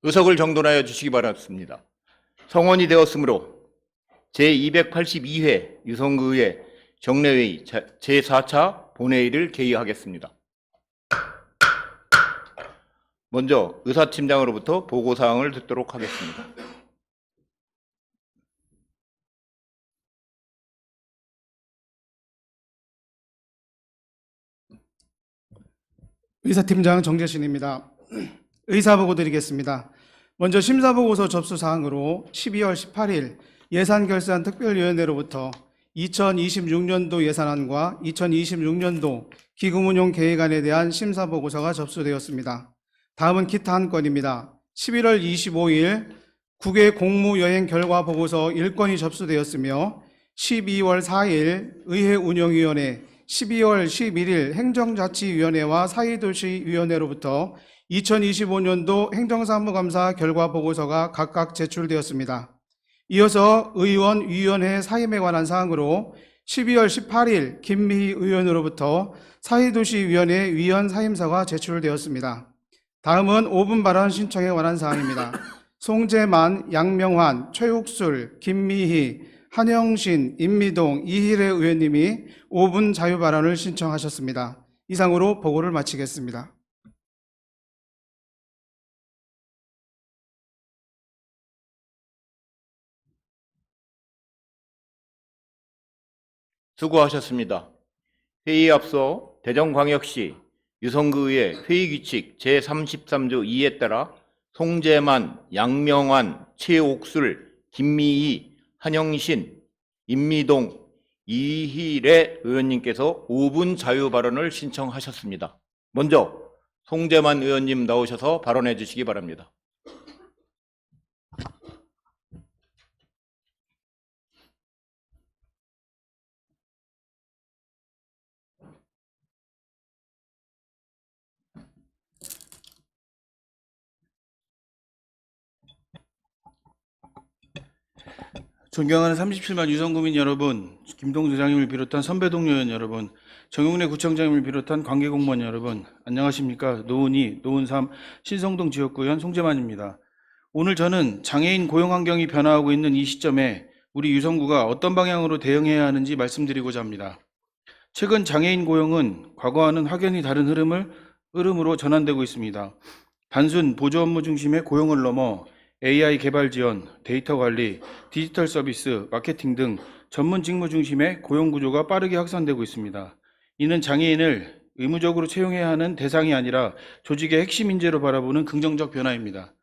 의석을 정돈하여 주시기 바랍니다. 성원이 되었으므로 제282회 유성구의회 정례회의 제4차 본회의를 개의하겠습니다. 먼저 의사팀장으로부터 보고사항을 듣도록 하겠습니다. 의사팀장 정재신입니다. 의사보고 드리겠습니다. 먼저 심사보고서 접수사항으로 12월 18일 예산결산특별위원회로부터 2026년도 예산안과 2026년도 기금운용 계획안에 대한 심사보고서가 접수되었습니다. 다음은 기타 한 건입니다. 11월 25일 국외 공무여행 결과 보고서 1건이 접수되었으며 12월 4일 의회운영위원회, 12월 11일 행정자치위원회와 사회도시위원회로부터 2025년도 행정사무감사 결과 보고서가 각각 제출되었습니다. 이어서 의원위원회 사임에 관한 사항으로 12월 18일 김미희 의원으로부터 사회도시위원회 위원 사임서가 제출되었습니다. 다음은 5분 발언 신청에 관한 사항입니다. 송재만, 양명환, 최욱술, 김미희, 한영신, 임미동, 이희래 의원님이 5분 자유 발언을 신청하셨습니다. 이상으로 보고를 마치겠습니다. 수고하셨습니다. 회의에 앞서 대전광역시 유성구의회 회의규칙 제33조 2에 따라 송재만, 양명환, 최옥술, 김미희, 한영신, 임미동, 이희래 의원님께서 5분 자유 발언을 신청하셨습니다. 먼저 송재만 의원님 나오셔서 발언해 주시기 바랍니다. 존경하는 37만 유성구민 여러분, 김동주 장님을 비롯한 선배 동료 의원 여러분, 정용래 구청장님을 비롯한 관계공무원 여러분, 안녕하십니까? 노은희, 노은삼, 신성동 지역구 의원 송재만입니다. 오늘 저는 장애인 고용 환경이 변화하고 있는 이 시점에 우리 유성구가 어떤 방향으로 대응해야 하는지 말씀드리고자 합니다. 최근 장애인 고용은 과거와는 확연히 다른 흐름으로 전환되고 있습니다. 단순 보조 업무 중심의 고용을 넘어 AI 개발 지원, 데이터 관리, 디지털 서비스, 마케팅 등 전문 직무 중심의 고용 구조가 빠르게 확산되고 있습니다. 이는 장애인을 의무적으로 채용해야 하는 대상이 아니라 조직의 핵심 인재로 바라보는 긍정적 변화입니다.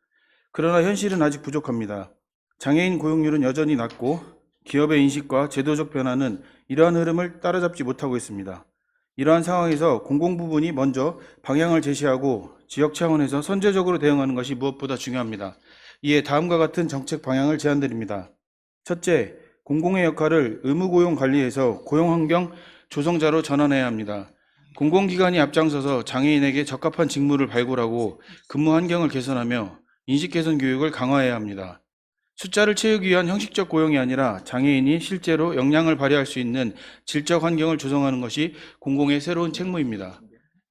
그러나 현실은 아직 부족합니다. 장애인 고용률은 여전히 낮고 기업의 인식과 제도적 변화는 이러한 흐름을 따라잡지 못하고 있습니다. 이러한 상황에서 공공부문이 먼저 방향을 제시하고 지역 차원에서 선제적으로 대응하는 것이 무엇보다 중요합니다. 이에 다음과 같은 정책 방향을 제안드립니다. 첫째, 공공의 역할을 의무고용 관리에서 고용환경 조성자로 전환해야 합니다. 공공기관이 앞장서서 장애인에게 적합한 직무를 발굴하고 근무 환경을 개선하며 인식개선 교육을 강화해야 합니다. 숫자를 채우기 위한 형식적 고용이 아니라 장애인이 실제로 역량을 발휘할 수 있는 질적 환경을 조성하는 것이 공공의 새로운 책무입니다.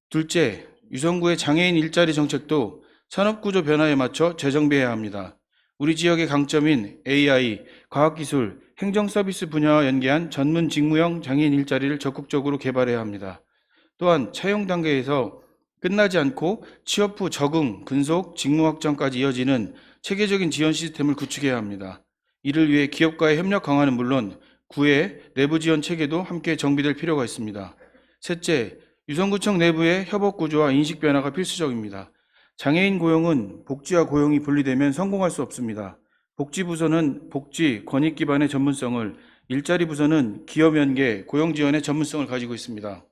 둘째, 유성구의 장애인 일자리 정책도 산업구조 변화에 맞춰 재정비해야 합니다. 우리 지역의 강점인 AI, 과학기술, 행정서비스 분야와 연계한 전문 직무형 장애인 일자리를 적극적으로 개발해야 합니다. 또한 채용 단계에서 끝나지 않고 취업 후 적응, 근속, 직무 확장까지 이어지는 체계적인 지원 시스템을 구축해야 합니다. 이를 위해 기업과의 협력 강화는 물론 구의 내부 지원 체계도 함께 정비될 필요가 있습니다. 셋째, 유성구청 내부의 협업 구조와 인식 변화가 필수적입니다. 장애인 고용은 복지와 고용이 분리되면 성공할 수 없습니다. 복지부서는 복지, 권익 기반의 전문성을, 일자리 부서는 기업 연계, 고용 지원의 전문성을 가지고 있습니다.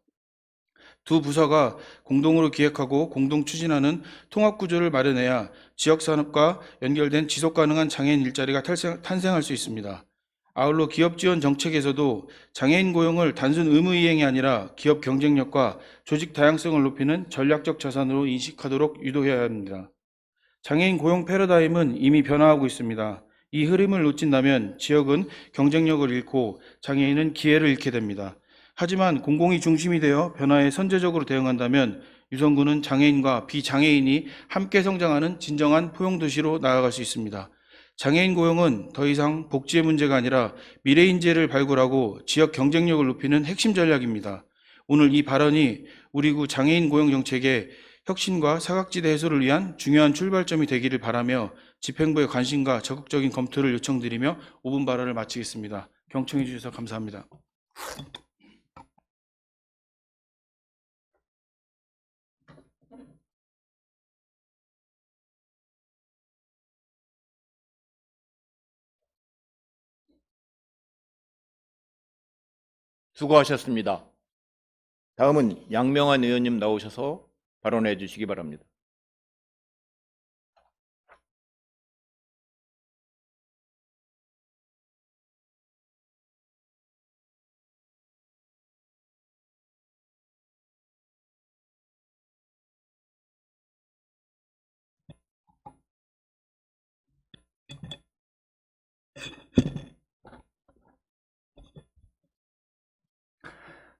두 부서가 공동으로 기획하고 공동 추진하는 통합 구조를 마련해야 지역 산업과 연결된 지속 가능한 장애인 일자리가 탄생할 수 있습니다. 아울러 기업 지원 정책에서도 장애인 고용을 단순 의무 이행이 아니라 기업 경쟁력과 조직 다양성을 높이는 전략적 자산으로 인식하도록 유도해야 합니다. 장애인 고용 패러다임은 이미 변화하고 있습니다. 이 흐름을 놓친다면 지역은 경쟁력을 잃고 장애인은 기회를 잃게 됩니다. 하지만 공공이 중심이 되어 변화에 선제적으로 대응한다면 유성구는 장애인과 비장애인이 함께 성장하는 진정한 포용도시로 나아갈 수 있습니다. 장애인 고용은 더 이상 복지의 문제가 아니라 미래 인재를 발굴하고 지역 경쟁력을 높이는 핵심 전략입니다. 오늘 이 발언이 우리 구 장애인 고용 정책의 혁신과 사각지대 해소를 위한 중요한 출발점이 되기를 바라며 집행부의 관심과 적극적인 검토를 요청드리며 5분 발언을 마치겠습니다. 경청해 주셔서 감사합니다. 수고하셨습니다. 다음은 양명환 의원님 나오셔서 발언해 주시기 바랍니다.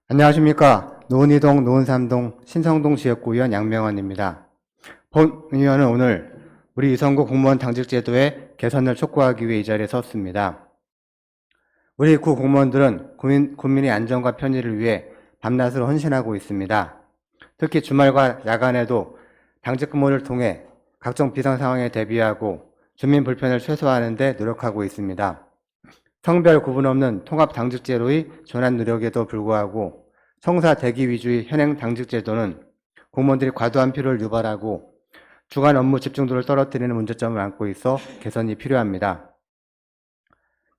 안녕하십니까. 노은이동, 노은삼동, 신성동 지역구의원 양명환입니다. 본 의원은 오늘 우리 유성구 공무원 당직제도의 개선을 촉구하기 위해 이 자리에 섰습니다. 우리 구 공무원들은 국민의 안전과 편의를 위해 밤낮으로 헌신하고 있습니다. 특히 주말과 야간에도 당직 근무를 통해 각종 비상 상황에 대비하고 주민 불편을 최소화하는 데 노력하고 있습니다. 성별 구분 없는 통합 당직제도의 전환 노력에도 불구하고 청사 대기 위주의 현행 당직제도는 공무원들이 과도한 피로를 유발하고 주간 업무 집중도를 떨어뜨리는 문제점을 안고 있어 개선이 필요합니다.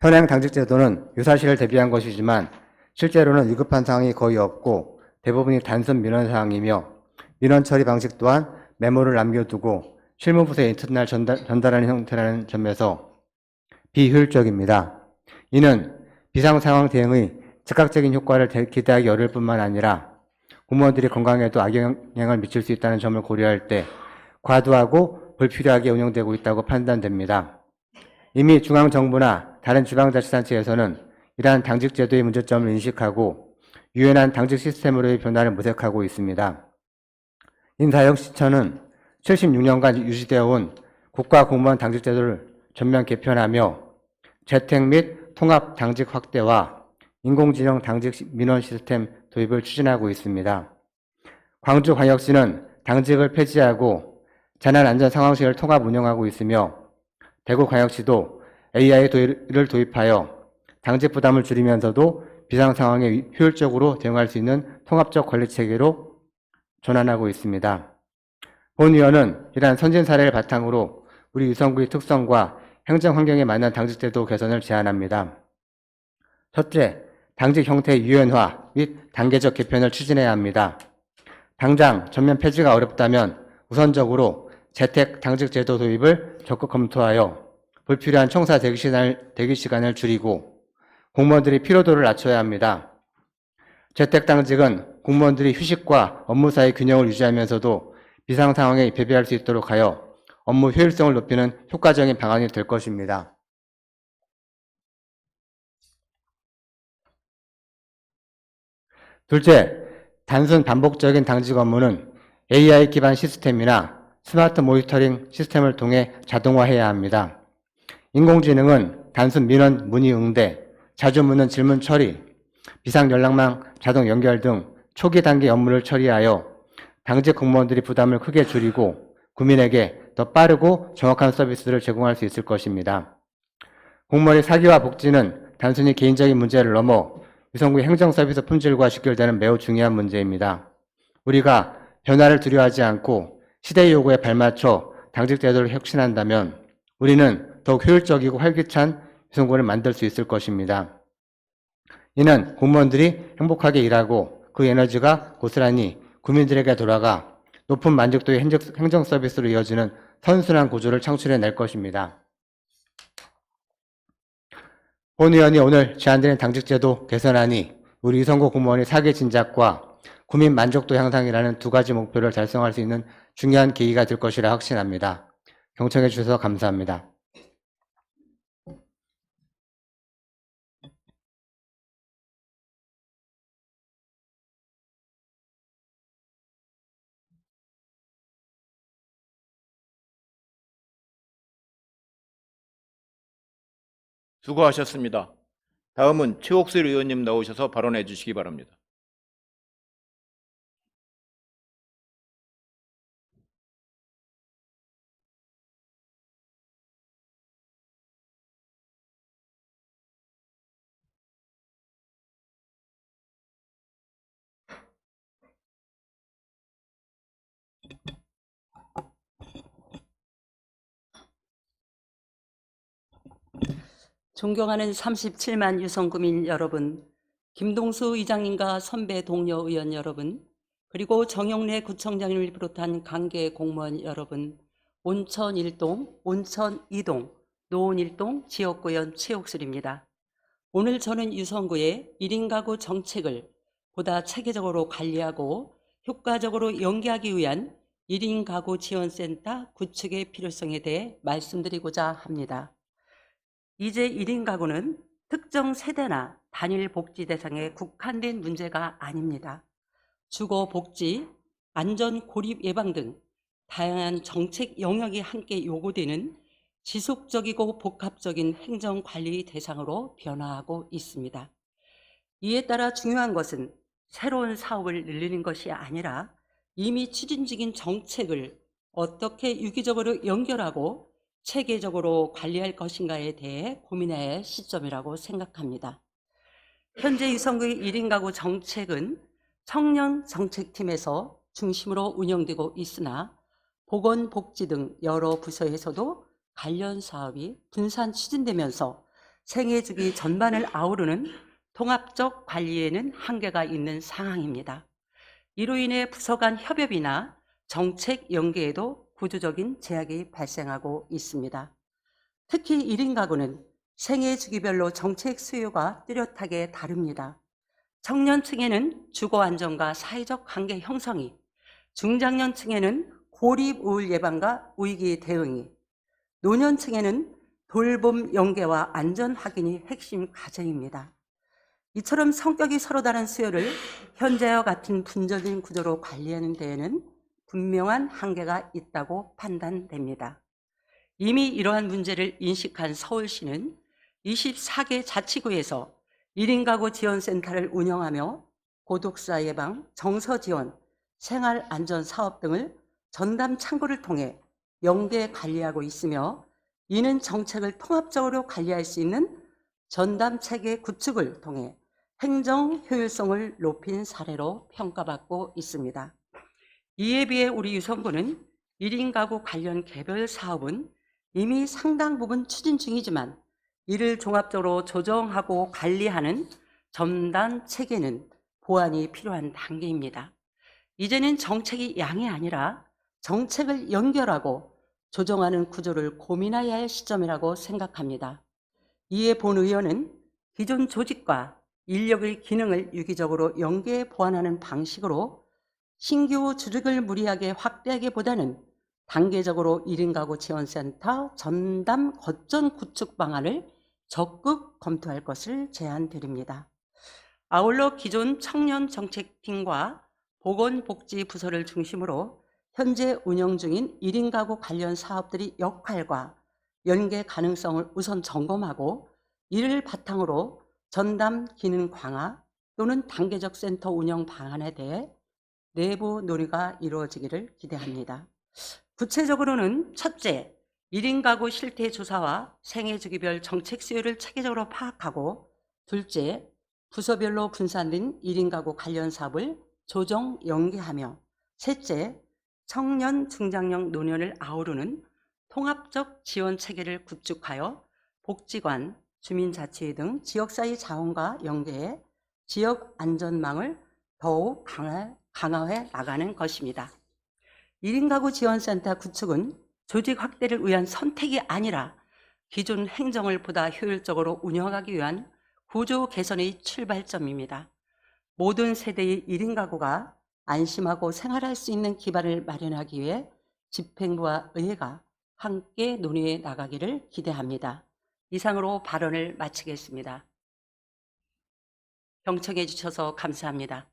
현행 당직제도는 유사시를 대비한 것이지만 실제로는 위급한 상황이 거의 없고 대부분이 단순 민원 사항이며 민원 처리 방식 또한 메모를 남겨두고 실무부서에 이튿날 전달하는 형태라는 점에서 비효율적입니다. 이는 비상상황 대응의 즉각적인 효과를 기대하기 어려울 뿐만 아니라 공무원들이 건강에도 악영향을 미칠 수 있다는 점을 고려할 때 과도하고 불필요하게 운영되고 있다고 판단됩니다. 이미 중앙정부나 다른 지방자치단체에서는 이러한 당직제도의 문제점을 인식하고 유연한 당직 시스템으로의 변화를 모색하고 있습니다. 인사혁신처는 76년간 유지되어 온 국가공무원 당직제도를 전면 개편하며 재택 및 통합 당직 확대와 인공지능 당직 민원 시스템 도입을 추진하고 있습니다. 광주광역시는 당직을 폐지하고 재난안전상황실을 통합 운영하고 있으며 대구광역시도 AI를 도입하여 당직 부담을 줄이면서도 비상상황에 효율적으로 대응할 수 있는 통합적 관리체계로 전환하고 있습니다. 본 의원은 이러한 선진 사례를 바탕으로 우리 유성구의 특성과 행정 환경에 맞는 당직제도 개선을 제안합니다. 첫째, 당직 형태 유연화 및 단계적 개편을 추진해야 합니다. 당장 전면 폐지가 어렵다면 우선적으로 재택 당직제도 도입을 적극 검토하여 불필요한 청사 대기 시간을 줄이고 공무원들의 피로도를 낮춰야 합니다. 재택 당직은 공무원들이 휴식과 업무 사이 균형을 유지하면서도 비상 상황에 대비할 수 있도록 하여 업무 효율성을 높이는 효과적인 방안이 될 것입니다. 둘째, 단순 반복적인 당직 업무는 AI 기반 시스템이나 스마트 모니터링 시스템을 통해 자동화해야 합니다. 인공지능은 단순 민원 문의 응대, 자주 묻는 질문 처리, 비상 연락망 자동 연결 등 초기 단계 업무를 처리하여 당직 공무원들이 부담을 크게 줄이고 국민에게 더 빠르고 정확한 서비스를 제공할 수 있을 것입니다. 공무원의 사기와 복지는 단순히 개인적인 문제를 넘어 유성구의 행정서비스 품질과 직결되는 매우 중요한 문제입니다. 우리가 변화를 두려워하지 않고 시대의 요구에 발맞춰 당직 제도를 혁신한다면 우리는 더욱 효율적이고 활기찬 유성구를 만들 수 있을 것입니다. 이는 공무원들이 행복하게 일하고 그 에너지가 고스란히 국민들에게 돌아가 높은 만족도의 행정 서비스로 이어지는 선순환 구조를 창출해낼 것입니다. 본 의원이 오늘 제안되는 당직제도 개선안이 우리 유성구 공무원의 사기 진작과 국민 만족도 향상이라는 두 가지 목표를 달성할 수 있는 중요한 계기가 될 것이라 확신합니다. 경청해 주셔서 감사합니다. 수고하셨습니다. 다음은 최옥슬 의원님 나오셔서 발언해 주시기 바랍니다. 존경하는 37만 유성구민 여러분, 김동수 의장님과 선배 동료 의원 여러분, 그리고 정영래 구청장님을 비롯한 관계 공무원 여러분, 온천 1동, 온천 2동, 노원 1동 지역구의원 최옥슬입니다. 오늘 저는 유성구의 1인 가구 정책을 보다 체계적으로 관리하고 효과적으로 연계하기 위한 1인 가구 지원센터 구축의 필요성에 대해 말씀드리고자 합니다. 이제 1인 가구는 특정 세대나 단일 복지 대상에 국한된 문제가 아닙니다. 주거 복지, 안전 고립 예방 등 다양한 정책 영역이 함께 요구되는 지속적이고 복합적인 행정 관리 대상으로 변화하고 있습니다. 이에 따라 중요한 것은 새로운 사업을 늘리는 것이 아니라 이미 추진 중인 정책을 어떻게 유기적으로 연결하고 체계적으로 관리할 것인가에 대해 고민해야 할 시점이라고 생각합니다. 현재 유성구의 1인 가구 정책은 청년 정책팀에서 중심으로 운영되고 있으나 보건복지 등 여러 부서에서도 관련 사업이 분산 추진되면서 생애주기 전반을 아우르는 통합적 관리에는 한계가 있는 상황입니다. 이로 인해 부서 간 협업이나 정책 연계에도 구조적인 제약이 발생하고 있습니다. 특히 1인 가구는 생애주기별로 정책 수요가 뚜렷하게 다릅니다. 청년층에는 주거 안정과 사회적 관계 형성이, 중장년층에는 고립 우울 예방과 위기 대응이, 노년층에는 돌봄 연계와 안전 확인이 핵심 과제입니다. 이처럼 성격이 서로 다른 수요를 현재와 같은 분절된 구조로 관리하는 데에는 분명한 한계가 있다고 판단됩니다. 이미 이러한 문제를 인식한 서울시는 24개 자치구에서 1인 가구 지원센터를 운영하며 고독사 예방, 정서 지원, 생활 안전 사업 등을 전담 창구를 통해 연계 관리하고 있으며, 이는 정책을 통합적으로 관리할 수 있는 전담 체계 구축을 통해 행정 효율성을 높인 사례로 평가받고 있습니다. 이에 비해 우리 유성구는 1인 가구 관련 개별 사업은 이미 상당 부분 추진 중이지만 이를 종합적으로 조정하고 관리하는 전담 체계는 보완이 필요한 단계입니다. 이제는 정책이 양이 아니라 정책을 연결하고 조정하는 구조를 고민해야 할 시점이라고 생각합니다. 이에 본 의원은 기존 조직과 인력의 기능을 유기적으로 연계 보완하는 방식으로 신규 조직을 무리하게 확대하기보다는 단계적으로 1인 가구 지원센터 전담 거점 구축 방안을 적극 검토할 것을 제안드립니다. 아울러 기존 청년정책팀과 보건복지부서를 중심으로 현재 운영 중인 1인 가구 관련 사업들의 역할과 연계 가능성을 우선 점검하고, 이를 바탕으로 전담 기능 강화 또는 단계적 센터 운영 방안에 대해 내부 논의가 이루어지기를 기대합니다. 구체적으로는 첫째, 1인 가구 실태 조사와 생애주기별 정책 수요를 체계적으로 파악하고, 둘째, 부서별로 분산된 1인 가구 관련 사업을 조정 연계하며, 셋째, 청년 중장년 노년을 아우르는 통합적 지원 체계를 구축하여 복지관, 주민자치회 등 지역사회 자원과 연계해 지역 안전망을 더욱 강화해 나가는 것입니다. 1인 가구 지원센터 구축은 조직 확대를 위한 선택이 아니라 기존 행정을 보다 효율적으로 운영하기 위한 구조 개선의 출발점입니다. 모든 세대의 1인 가구가 안심하고 생활할 수 있는 기반을 마련하기 위해 집행부와 의회가 함께 논의해 나가기를 기대합니다. 이상으로 발언을 마치겠습니다. 경청해 주셔서 감사합니다.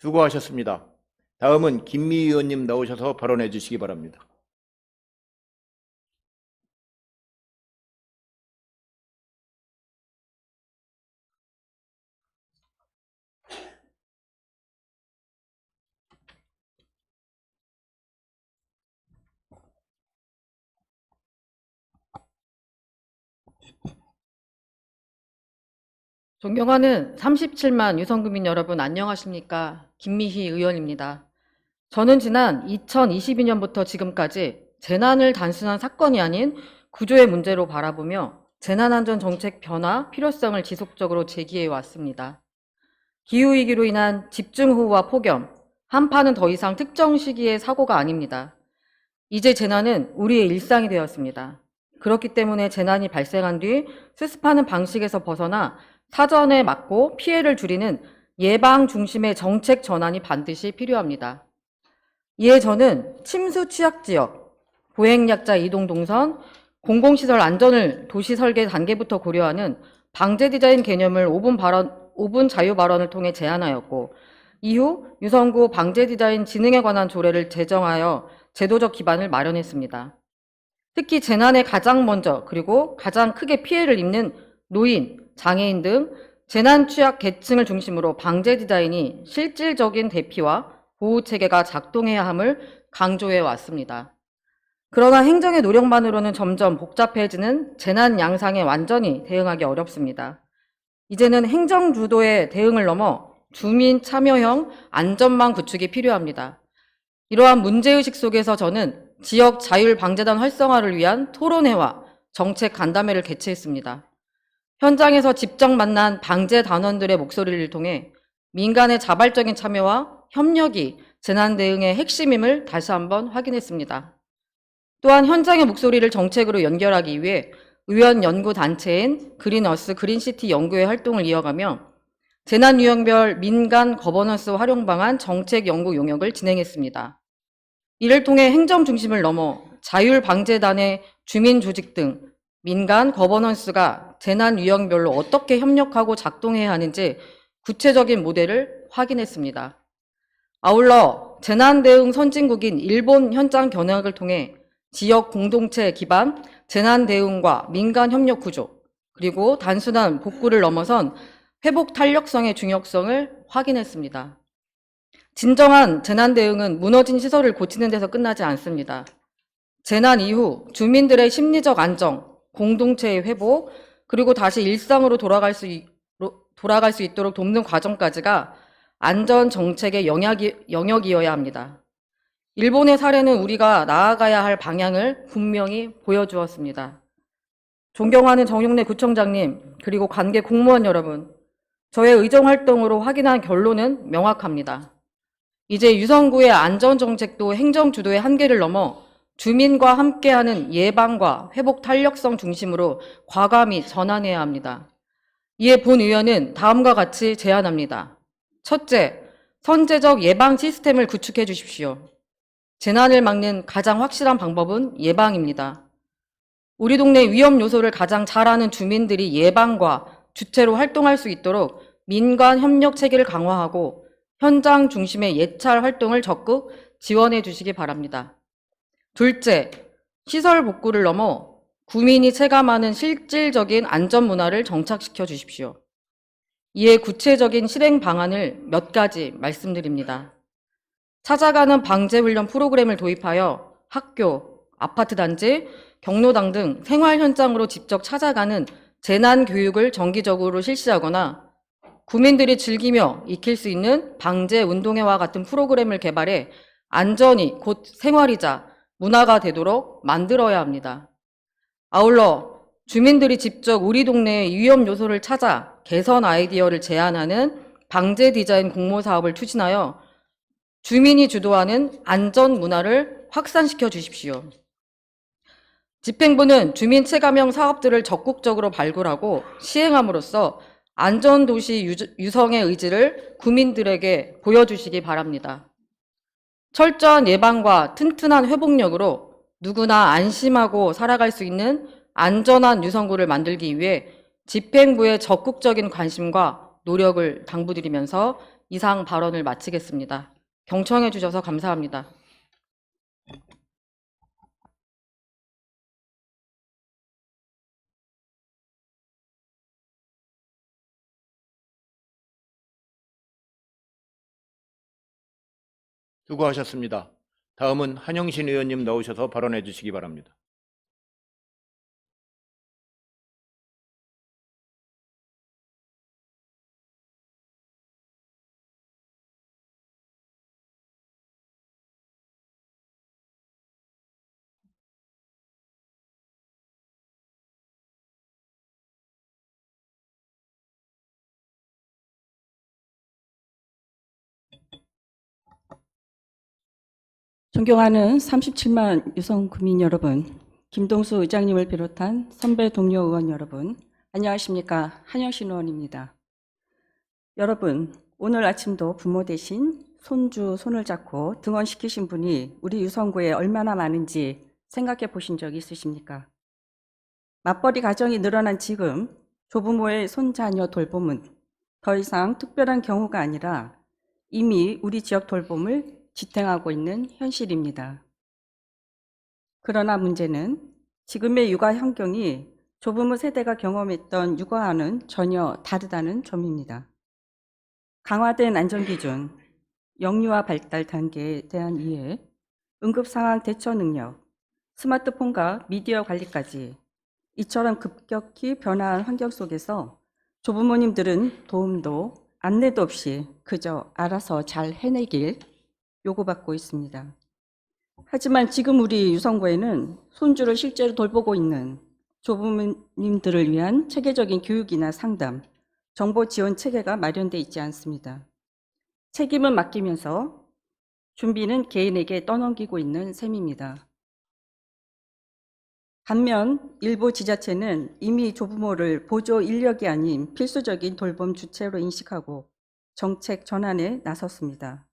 수고하셨습니다. 다음은 김미 의원님 나오셔서 발언해 주시기 바랍니다. 존경하는 37만 유성구민 여러분 안녕하십니까? 김미희 의원입니다. 저는 지난 2022년부터 지금까지 재난을 단순한 사건이 아닌 구조의 문제로 바라보며 재난안전정책 변화 필요성을 지속적으로 제기해 왔습니다. 기후위기로 인한 집중호우와 폭염, 한파는 더 이상 특정 시기의 사고가 아닙니다. 이제 재난은 우리의 일상이 되었습니다. 그렇기 때문에 재난이 발생한 뒤 수습하는 방식에서 벗어나 사전에 막고 피해를 줄이는 예방 중심의 정책 전환이 반드시 필요합니다. 이에 저는 침수 취약 지역, 보행약자 이동 동선, 공공시설 안전을 도시 설계 단계부터 고려하는 방제 디자인 개념을 5분 자유 발언을 통해 제안하였고, 이후 유성구 방제 디자인 진흥에 관한 조례를 제정하여 제도적 기반을 마련했습니다. 특히 재난에 가장 먼저 그리고 가장 크게 피해를 입는 노인, 장애인 등 재난 취약 계층을 중심으로 방제 디자인이 실질적인 대피와 보호 체계가 작동해야 함을 강조해 왔습니다. 그러나 행정의 노력만으로는 점점 복잡해지는 재난 양상에 완전히 대응하기 어렵습니다. 이제는 행정 주도의 대응을 넘어 주민 참여형 안전망 구축이 필요합니다. 이러한 문제의식 속에서 저는 지역 자율방재단 활성화를 위한 토론회와 정책 간담회를 개최했습니다. 현장에서 직접 만난 방재 단원들의 목소리를 통해 민간의 자발적인 참여와 협력이 재난 대응의 핵심임을 다시 한번 확인했습니다. 또한 현장의 목소리를 정책으로 연결하기 위해 의원 연구 단체인 그린어스 그린시티 연구회 활동을 이어가며 재난 유형별 민간 거버넌스 활용 방안 정책 연구 용역을 진행했습니다. 이를 통해 행정 중심을 넘어 자율방재단의 주민 조직 등 민간 거버넌스가 재난 유형별로 어떻게 협력하고 작동해야 하는지 구체적인 모델을 확인했습니다. 아울러 재난 대응 선진국인 일본 현장 견학을 통해 지역 공동체 기반 재난 대응과 민간 협력 구조, 그리고 단순한 복구를 넘어선 회복 탄력성의 중요성을 확인했습니다. 진정한 재난 대응은 무너진 시설을 고치는 데서 끝나지 않습니다. 재난 이후 주민들의 심리적 안정, 공동체의 회복, 그리고 다시 일상으로 돌아갈 수 있도록 돕는 과정까지가 안전 정책의 영역이어야 합니다. 일본의 사례는 우리가 나아가야 할 방향을 분명히 보여주었습니다. 존경하는 정용래 구청장님, 그리고 관계 공무원 여러분, 저의 의정활동으로 확인한 결론은 명확합니다. 이제 유성구의 안전정책도 행정주도의 한계를 넘어 주민과 함께하는 예방과 회복 탄력성 중심으로 과감히 전환해야 합니다. 이에 본 의원은 다음과 같이 제안합니다. 첫째, 선제적 예방 시스템을 구축해 주십시오. 재난을 막는 가장 확실한 방법은 예방입니다. 우리 동네 위험 요소를 가장 잘 아는 주민들이 예방과 주체로 활동할 수 있도록 민간 협력 체계를 강화하고 현장 중심의 예찰 활동을 적극 지원해 주시기 바랍니다. 둘째, 시설 복구를 넘어 구민이 체감하는 실질적인 안전 문화를 정착시켜 주십시오. 이에 구체적인 실행 방안을 몇 가지 말씀드립니다. 찾아가는 방재훈련 프로그램을 도입하여 학교, 아파트 단지, 경로당 등 생활 현장으로 직접 찾아가는 재난 교육을 정기적으로 실시하거나 구민들이 즐기며 익힐 수 있는 방재 운동회와 같은 프로그램을 개발해 안전이 곧 생활이자 문화가 되도록 만들어야 합니다. 아울러 주민들이 직접 우리 동네의 위험 요소를 찾아 개선 아이디어를 제안하는 방재 디자인 공모 사업을 추진하여 주민이 주도하는 안전 문화를 확산시켜 주십시오. 집행부는 주민 체감형 사업들을 적극적으로 발굴하고 시행함으로써 안전도시 유성의 의지를 구민들에게 보여주시기 바랍니다. 철저한 예방과 튼튼한 회복력으로 누구나 안심하고 살아갈 수 있는 안전한 유성구를 만들기 위해 집행부의 적극적인 관심과 노력을 당부드리면서 이상 발언을 마치겠습니다. 경청해 주셔서 감사합니다. 수고하셨습니다. 다음은 한영신 의원님 나오셔서 발언해 주시기 바랍니다. 존경하는 37만 유성 국민 여러분, 김동수 의장님을 비롯한 선배 동료 의원 여러분, 안녕하십니까? 한영신 의원입니다. 여러분, 오늘 아침도 부모 대신 손주 손을 잡고 등원시키신 분이 우리 유성구에 얼마나 많은지 생각해 보신 적 있으십니까? 맞벌이 가정이 늘어난 지금 조부모의 손자녀 돌봄은 더 이상 특별한 경우가 아니라 이미 우리 지역 돌봄을 지탱하고 있는 현실입니다. 그러나 문제는 지금의 육아 환경이 조부모 세대가 경험했던 육아와는 전혀 다르다는 점입니다. 강화된 안전기준, 영유아 발달 단계에 대한 이해, 응급상황 대처 능력, 스마트폰과 미디어 관리까지 이처럼 급격히 변화한 환경 속에서 조부모님들은 도움도 안내도 없이 그저 알아서 잘 해내길 요구받고 있습니다. 하지만 지금 우리 유성구에는 손주를 실제로 돌보고 있는 조부모님들을 위한 체계적인 교육이나 상담, 정보 지원 체계가 마련되어 있지 않습니다. 책임은 맡기면서 준비는 개인에게 떠넘기고 있는 셈입니다. 반면 일부 지자체는 이미 조부모를 보조 인력이 아닌 필수적인 돌봄 주체로 인식하고 정책 전환에 나섰습니다.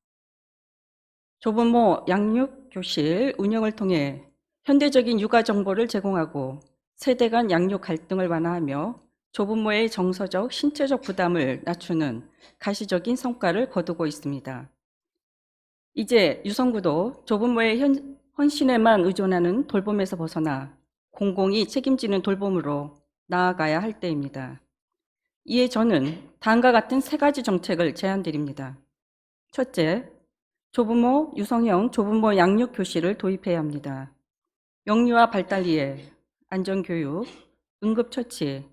조부모 양육 교실 운영을 통해 현대적인 육아 정보를 제공하고 세대 간 양육 갈등을 완화하며 조부모의 정서적, 신체적 부담을 낮추는 가시적인 성과를 거두고 있습니다. 이제 유성구도 조부모의 헌신에만 의존하는 돌봄에서 벗어나 공공이 책임지는 돌봄으로 나아가야 할 때입니다. 이에 저는 다음과 같은 3가지 정책을 제안드립니다. 첫째, 조부모, 유성형 조부모 양육 교실을 도입해야 합니다. 영유아 발달 이해, 안전교육, 응급처치,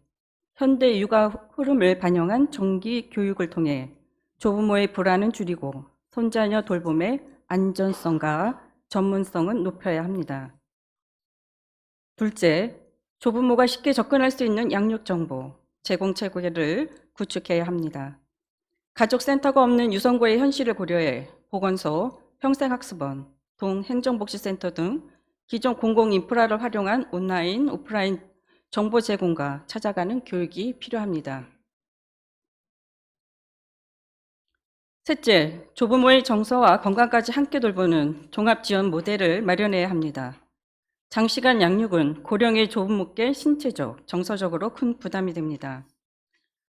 현대 육아 흐름을 반영한 정기 교육을 통해 조부모의 불안은 줄이고 손자녀 돌봄의 안전성과 전문성은 높여야 합니다. 둘째, 조부모가 쉽게 접근할 수 있는 양육 정보, 제공 체계를 구축해야 합니다. 가족센터가 없는 유성구의 현실을 고려해 보건소, 평생학습원, 동행정복지센터 등 기존 공공 인프라를 활용한 온라인, 오프라인 정보 제공과 찾아가는 교육이 필요합니다. 셋째, 조부모의 정서와 건강까지 함께 돌보는 종합지원 모델을 마련해야 합니다. 장시간 양육은 고령의 조부모께 신체적, 정서적으로 큰 부담이 됩니다.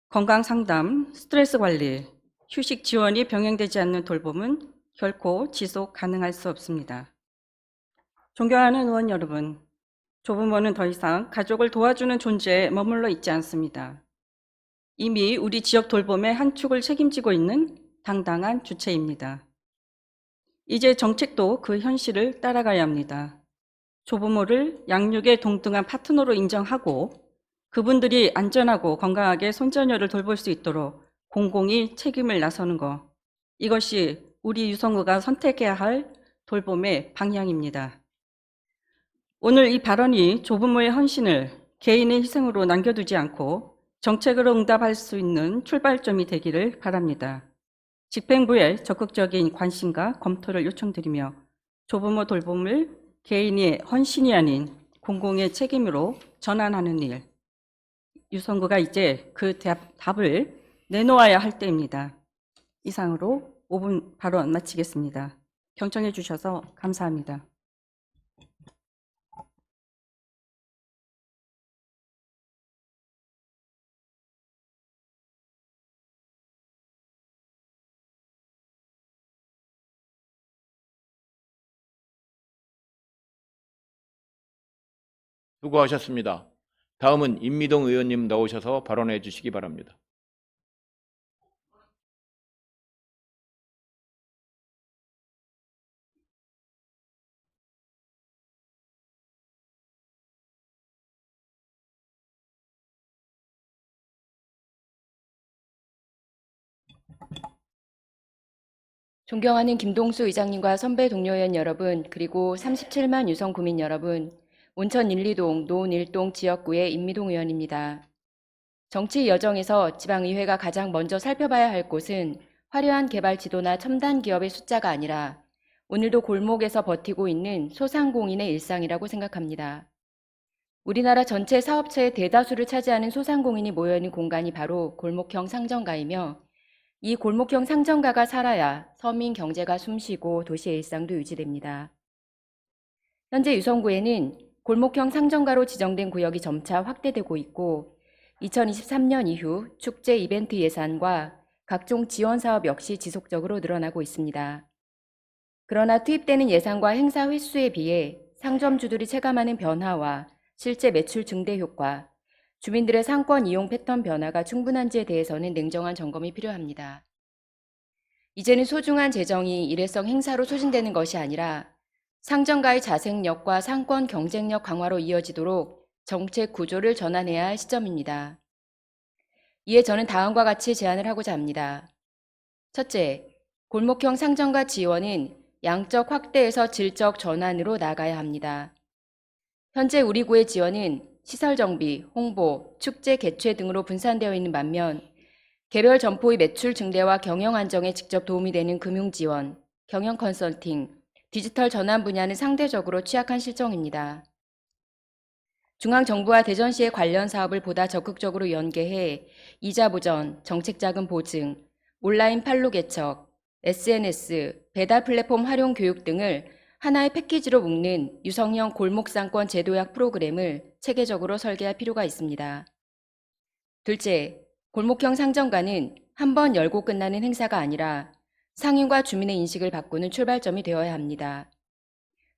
건강상담, 스트레스 관리, 휴식 지원이 병행되지 않는 돌봄은 결코 지속 가능할 수 없습니다. 존경하는 의원 여러분, 조부모는 더 이상 가족을 도와주는 존재에 머물러 있지 않습니다. 이미 우리 지역 돌봄의 한 축을 책임지고 있는 당당한 주체입니다. 이제 정책도 그 현실을 따라가야 합니다. 조부모를 양육의 동등한 파트너로 인정하고 그분들이 안전하고 건강하게 손자녀를 돌볼 수 있도록 공공이 책임을 나서는 것, 이것이 우리 유성구가 선택해야 할 돌봄의 방향입니다. 오늘 이 발언이 조부모의 헌신을 개인의 희생으로 남겨두지 않고 정책으로 응답할 수 있는 출발점이 되기를 바랍니다. 집행부에 적극적인 관심과 검토를 요청드리며 조부모 돌봄을 개인의 헌신이 아닌 공공의 책임으로 전환하는 일, 유성구가 이제 그 답을 내놓아야 할 때입니다. 이상으로 5분 발언 마치겠습니다. 경청해 주셔서 감사합니다. 수고하셨습니다. 다음은 임미동 의원님 나오셔서 발언해 주시기 바랍니다. 존경하는 김동수 의장님과 선배 동료 의원 여러분, 그리고 37만 유성 구민 여러분, 온천 1, 2동, 노원 1동 지역구의 임미동 의원입니다. 정치 여정에서 지방의회가 가장 먼저 살펴봐야 할 곳은 화려한 개발 지도나 첨단 기업의 숫자가 아니라 오늘도 골목에서 버티고 있는 소상공인의 일상이라고 생각합니다. 우리나라 전체 사업체의 대다수를 차지하는 소상공인이 모여있는 공간이 바로 골목형 상점가이며 이 골목형 상점가가 살아야 서민 경제가 숨쉬고 도시의 일상도 유지됩니다. 현재 유성구에는 골목형 상점가로 지정된 구역이 점차 확대되고 있고 2023년 이후 축제 이벤트 예산과 각종 지원 사업 역시 지속적으로 늘어나고 있습니다. 그러나 투입되는 예산과 행사 횟수에 비해 상점주들이 체감하는 변화와 실제 매출 증대 효과, 주민들의 상권 이용 패턴 변화가 충분한지에 대해서는 냉정한 점검이 필요합니다. 이제는 소중한 재정이 일회성 행사로 소진되는 것이 아니라 상점가의 자생력과 상권 경쟁력 강화로 이어지도록 정책 구조를 전환해야 할 시점입니다. 이에 저는 다음과 같이 제안을 하고자 합니다. 첫째, 골목형 상점가 지원은 양적 확대에서 질적 전환으로 나가야 합니다. 현재 우리 구의 지원은 시설 정비, 홍보, 축제 개최 등으로 분산되어 있는 반면 개별 점포의 매출 증대와 경영 안정에 직접 도움이 되는 금융 지원, 경영 컨설팅, 디지털 전환 분야는 상대적으로 취약한 실정입니다. 중앙정부와 대전시의 관련 사업을 보다 적극적으로 연계해 이자 보전, 정책자금 보증, 온라인 판로 개척, SNS, 배달 플랫폼 활용 교육 등을 하나의 패키지로 묶는 유성형 골목상권 제도약 프로그램을 체계적으로 설계할 필요가 있습니다. 둘째, 골목형 상점가는 한 번 열고 끝나는 행사가 아니라 상인과 주민의 인식을 바꾸는 출발점이 되어야 합니다.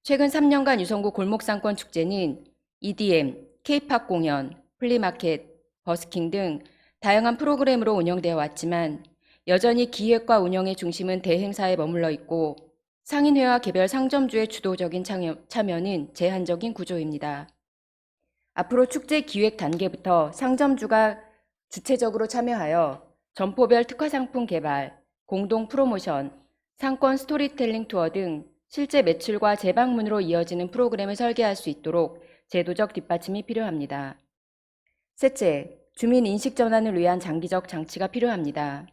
최근 3년간 유성구 골목상권 축제는 EDM, K-팝 공연, 플리마켓, 버스킹 등 다양한 프로그램으로 운영되어 왔지만 여전히 기획과 운영의 중심은 대행사에 머물러 있고 상인회와 개별 상점주의 주도적인 참여는 제한적인 구조입니다. 앞으로 축제 기획 단계부터 상점주가 주체적으로 참여하여 점포별 특화 상품 개발, 공동 프로모션, 상권 스토리텔링 투어 등 실제 매출과 재방문으로 이어지는 프로그램을 설계할 수 있도록 제도적 뒷받침이 필요합니다. 셋째, 주민 인식 전환을 위한 장기적 장치가 필요합니다.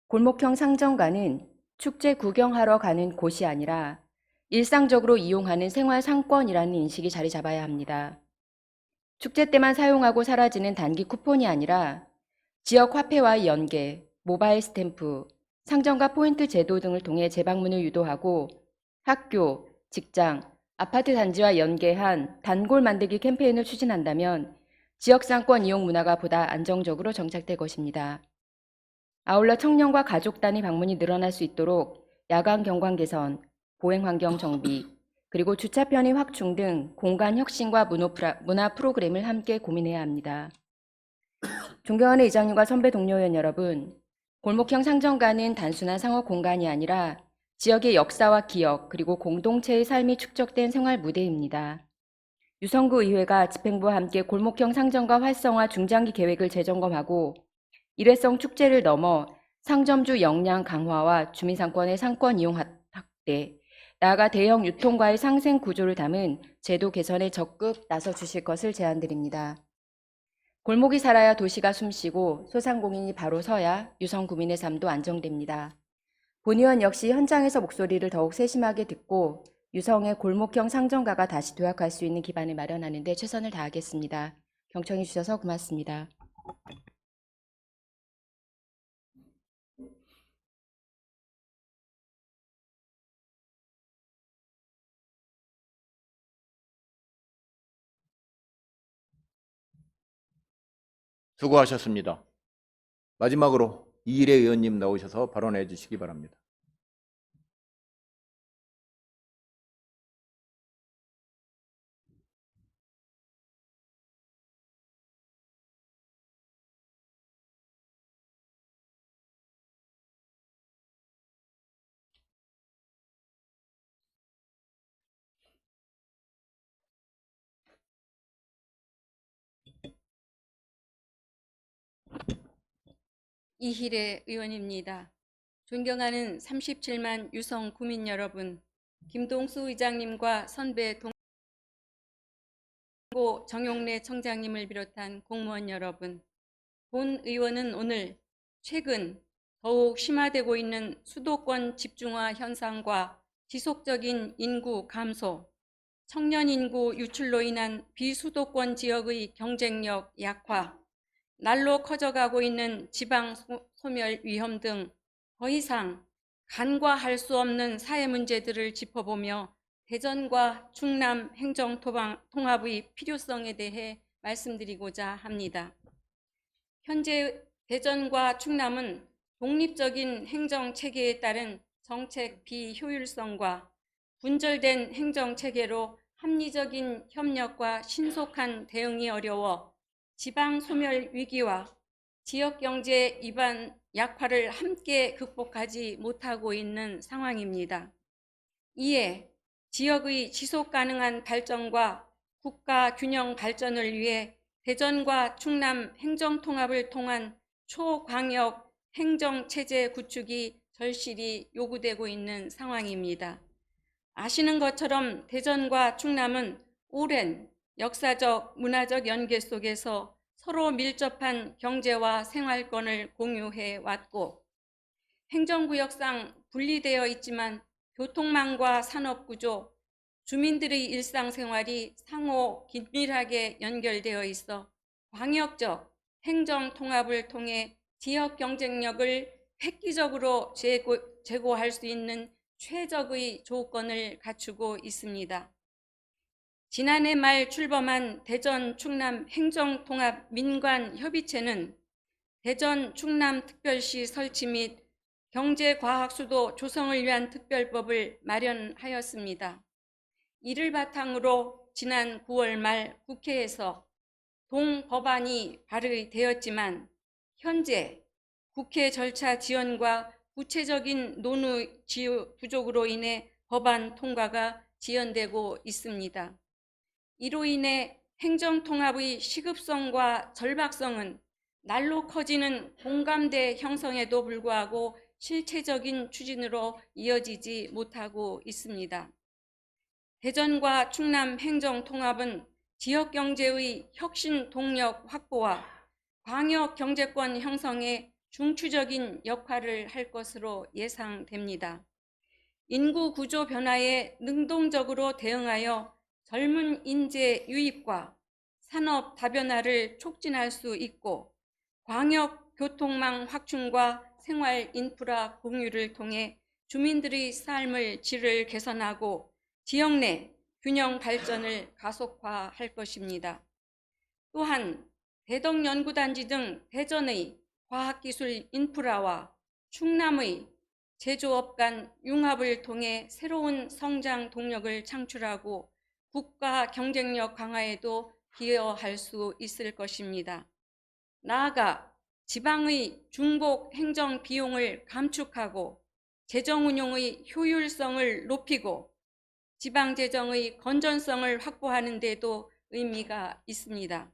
골목형 상점가는 축제 구경하러 가는 곳이 아니라 일상적으로 이용하는 생활 상권이라는 인식이 자리 잡아야 합니다. 축제 때만 사용하고 사라지는 단기 쿠폰이 아니라 지역 화폐와의 연계, 모바일 스탬프, 상점가 포인트 제도 등을 통해 재방문을 유도하고 학교, 직장, 아파트 단지와 연계한 단골 만들기 캠페인을 추진한다면 지역 상권 이용 문화가 보다 안정적으로 정착될 것입니다. 아울러 청년과 가족 단위 방문이 늘어날 수 있도록 야간 경관 개선, 보행 환경 정비, 그리고 주차 편의 확충 등 공간 혁신과 문화 프로그램을 함께 고민해야 합니다. 존경하는 의장님과 선배 동료 의원 여러분, 골목형 상점가는 단순한 상업 공간이 아니라 지역의 역사와 기억 그리고 공동체의 삶이 축적된 생활 무대입니다. 유성구 의회가 집행부와 함께 골목형 상점가 활성화 중장기 계획을 재점검하고 일회성 축제를 넘어 상점주 역량 강화와 주민상권의 상권 이용 확대, 나아가 대형 유통과의 상생 구조를 담은 제도 개선에 적극 나서 주실 것을 제안드립니다. 골목이 살아야 도시가 숨쉬고 소상공인이 바로 서야 유성구민의 삶도 안정됩니다. 본 의원 역시 현장에서 목소리를 더욱 세심하게 듣고 유성의 골목형 상점가가 다시 도약할 수 있는 기반을 마련하는 데 최선을 다하겠습니다. 경청해 주셔서 고맙습니다. 수고하셨습니다. 마지막으로 이일혜 의원님 나오셔서 발언해 주시기 바랍니다. 이희래 의원입니다. 존경하는 37만 유성 구민 여러분, 김동수 의장님과 선배 동고 정용래 청장님을 비롯한 공무원 여러분, 본 의원은 오늘 최근 더욱 심화되고 있는 수도권 집중화 현상과 지속적인 인구 감소, 청년 인구 유출로 인한 비수도권 지역의 경쟁력 약화, 날로 커져가고 있는 지방 소멸 위험 등 더 이상 간과할 수 없는 사회 문제들을 짚어보며 대전과 충남 행정통합의 필요성에 대해 말씀드리고자 합니다. 현재 대전과 충남은 독립적인 행정체계에 따른 정책 비효율성과 분절된 행정체계로 합리적인 협력과 신속한 대응이 어려워 지방 소멸 위기와 지역경제 이반 약화를 함께 극복하지 못하고 있는 상황입니다. 이에 지역의 지속 가능한 발전과 국가 균형 발전을 위해 대전과 충남 행정통합을 통한 초광역 행정체제 구축이 절실히 요구되고 있는 상황입니다. 아시는 것처럼 대전과 충남은 오랜 역사적, 문화적 연계 속에서 서로 밀접한 경제와 생활권을 공유해 왔고 행정구역상 분리되어 있지만 교통망과 산업구조, 주민들의 일상생활이 상호 긴밀하게 연결되어 있어 광역적 행정통합을 통해 지역 경쟁력을 획기적으로 제고할 수 있는 최적의 조건을 갖추고 있습니다. 지난해 말 출범한 대전 충남 행정통합 민관협의체는 대전 충남 특별시 설치 및 경제과학수도 조성을 위한 특별법을 마련하였습니다. 이를 바탕으로 지난 9월 말 국회에서 동법안이 발의되었지만 현재 국회 절차 지연과 구체적인 논의 부족으로 인해 법안 통과가 지연되고 있습니다. 이로 인해 행정통합의 시급성과 절박성은 날로 커지는 공감대 형성에도 불구하고 실체적인 추진으로 이어지지 못하고 있습니다. 대전과 충남 행정통합은 지역경제의 혁신 동력 확보와 광역 경제권 형성에 중추적인 역할을 할 것으로 예상됩니다. 인구 구조 변화에 능동적으로 대응하여 젊은 인재 유입과 산업 다변화를 촉진할 수 있고 광역 교통망 확충과 생활 인프라 공유를 통해 주민들의 삶의 질을 개선하고 지역 내 균형 발전을 가속화할 것입니다. 또한 대덕연구단지 등 대전의 과학기술 인프라와 충남의 제조업 간 융합을 통해 새로운 성장 동력을 창출하고 국가 경쟁력 강화에도 기여할 수 있을 것입니다. 나아가 지방의 중복 행정 비용을 감축하고 재정 운용의 효율성을 높이고 지방재정의 건전성을 확보하는 데도 의미가 있습니다.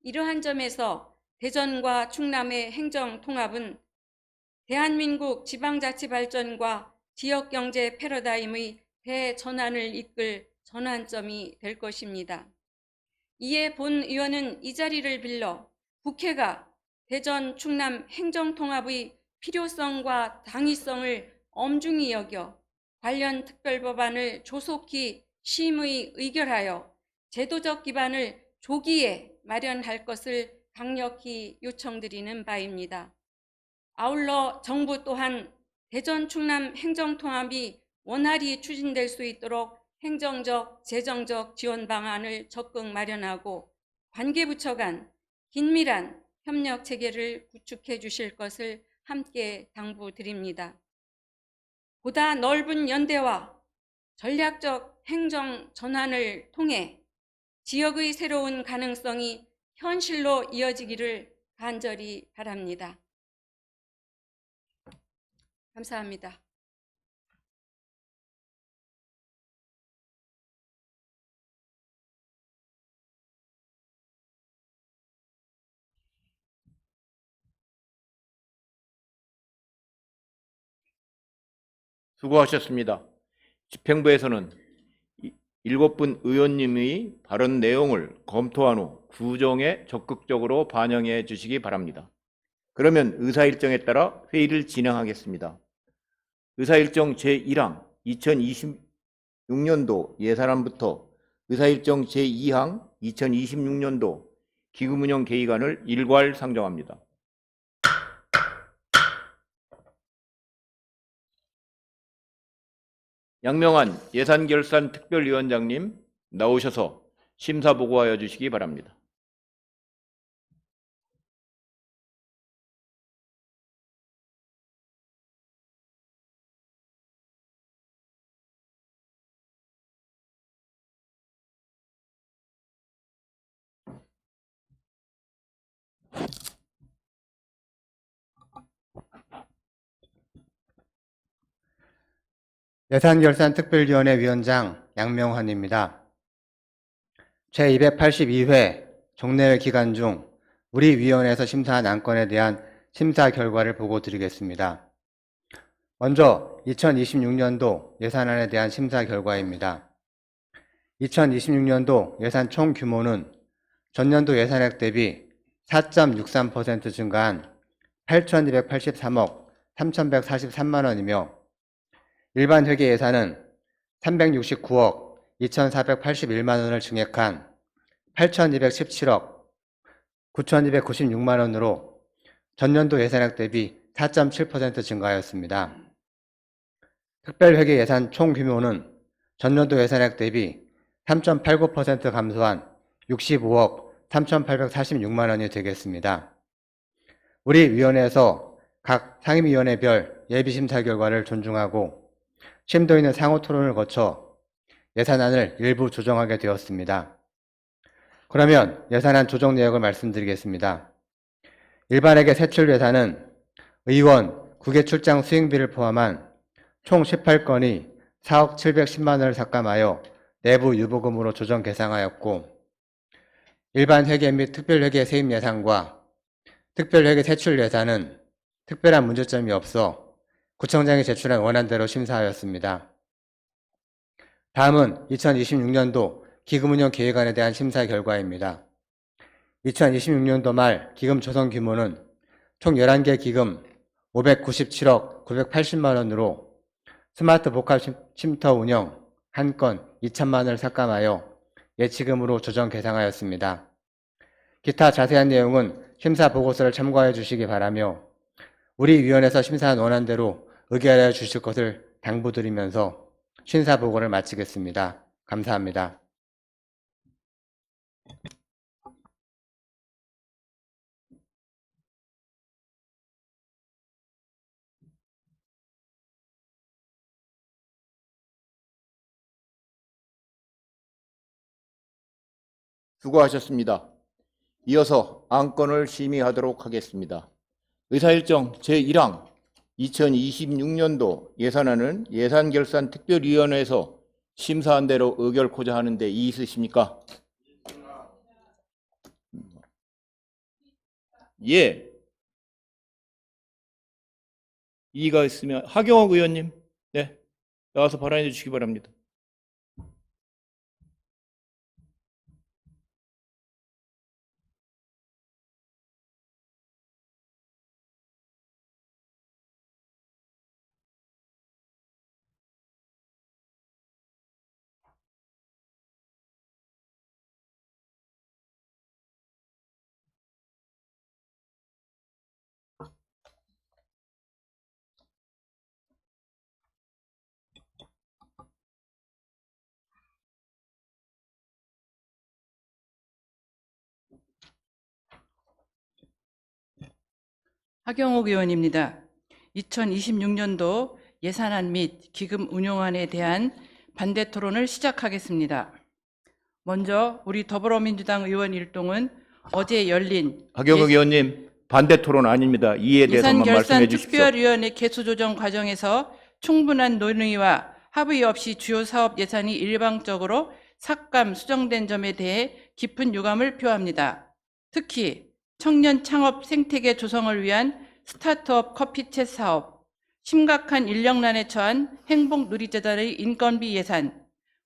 이러한 점에서 대전과 충남의 행정통합은 대한민국 지방자치 발전과 지역경제 패러다임의 대전환을 이끌 전환점이 될 것입니다. 이에 본 의원은 이 자리를 빌려 국회가 대전 충남 행정통합의 필요성과 당위성을 엄중히 여겨 관련 특별법안을 조속히 심의 의결하여 제도적 기반을 조기에 마련할 것을 강력히 요청드리는 바입니다. 아울러 정부 또한 대전 충남 행정통합이 원활히 추진될 수 있도록 행정적, 재정적 지원 방안을 적극 마련하고 관계부처 간 긴밀한 협력 체계를 구축해 주실 것을 함께 당부드립니다. 보다 넓은 연대와 전략적 행정 전환을 통해 지역의 새로운 가능성이 현실로 이어지기를 간절히 바랍니다. 감사합니다. 수고하셨습니다. 집행부에서는 7분 의원님의 발언 내용을 검토한 후 구정에 적극적으로 반영해 주시기 바랍니다. 그러면 의사일정에 따라 회의를 진행하겠습니다. 의사일정 제1항 2026년도 예산안부터 의사일정 제2항 2026년도 기금운용 계획안을 일괄 상정합니다. 양명한 예산결산특별위원장님 나오셔서 심사 보고하여 주시기 바랍니다. 예산결산특별위원회 위원장 양명환입니다. 제282회 종례회 기간 중 우리 위원회에서 심사한 안건에 대한 심사 결과를 보고 드리겠습니다. 먼저 2026년도 예산안에 대한 심사 결과입니다. 2026년도 예산 총 규모는 전년도 예산액 대비 4.63% 증가한 8,283억 3,143만 원이며 일반 회계 예산은 369억 2,481만 원을 증액한 8,217억 9,296만 원으로 전년도 예산액 대비 4.7% 증가하였습니다. 특별회계 예산 총 규모는 전년도 예산액 대비 3.89% 감소한 65억 3,846만 원이 되겠습니다. 우리 위원회에서 각 상임위원회별 예비심사 결과를 존중하고 심도 있는 상호 토론을 거쳐 예산안을 일부 조정하게 되었습니다. 그러면 예산안 조정 내역을 말씀드리겠습니다. 일반회계 세출 예산은 의원 국외 출장 수행비를 포함한 총 18건이 4억 710만 원을 삭감하여 내부 유보금으로 조정 계상하였고, 일반 회계 및 특별회계 세입 예산과 특별회계 세출 예산은 특별한 문제점이 없어 구청장이 제출한 원안대로 심사하였습니다. 다음은 2026년도 기금운용 계획안에 대한 심사 결과입니다. 2026년도 말 기금 조성 규모는 총 11개 기금 597억 980만 원으로 스마트 복합 쉼터 운영 1건 2천만 원을 삭감하여 예치금으로 조정 계상하였습니다. 기타 자세한 내용은 심사 보고서를 참고하여 주시기 바라며 우리 위원회에서 심사한 원안대로 의결하여 주실 것을 당부드리면서 심사 보고를 마치겠습니다. 감사합니다. 수고하셨습니다. 이어서 안건을 심의하도록 하겠습니다. 의사일정 제1항 2026년도 예산안은 예산결산특별위원회에서 심사한 대로 의결코자 하는데 이의 있으십니까? 예. 이의가 있으면 하경옥 의원님, 네, 나와서 발언해 주시기 바랍니다. 하경옥 의원입니다. 2026년도 예산안 및 기금 운용안에 대한 반대 토론을 시작하겠습니다. 먼저 우리 더불어민주당 의원 일동은 어제 열린 하경옥 의원님, 반대 토론 아닙니다. 이에 대해서만 말씀해 주십시오. 예산결산특별위원회 개수조정 과정에서 충분한 논의와 합의 없이 주요 사업 예산이 일방적으로 삭감, 수정된 점에 대해 깊은 유감을 표합니다. 특히 청년 창업 생태계 조성을 위한 스타트업 커피챗 사업, 심각한 인력난에 처한 행복누리재단의 인건비 예산,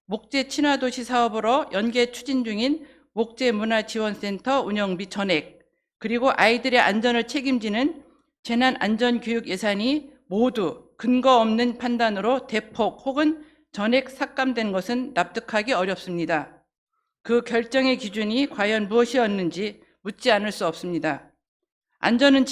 목재 친화도시 사업으로 연계 추진 중인 목재문화지원센터 운영비 전액, 그리고 아이들의 안전을 책임지는 재난안전교육 예산이 모두 근거 없는 판단으로 대폭 혹은 전액 삭감된 것은 납득하기 어렵습니다. 그 결정의 기준이 과연 무엇이었는지 묻지 않을 수 없습니다. 안전을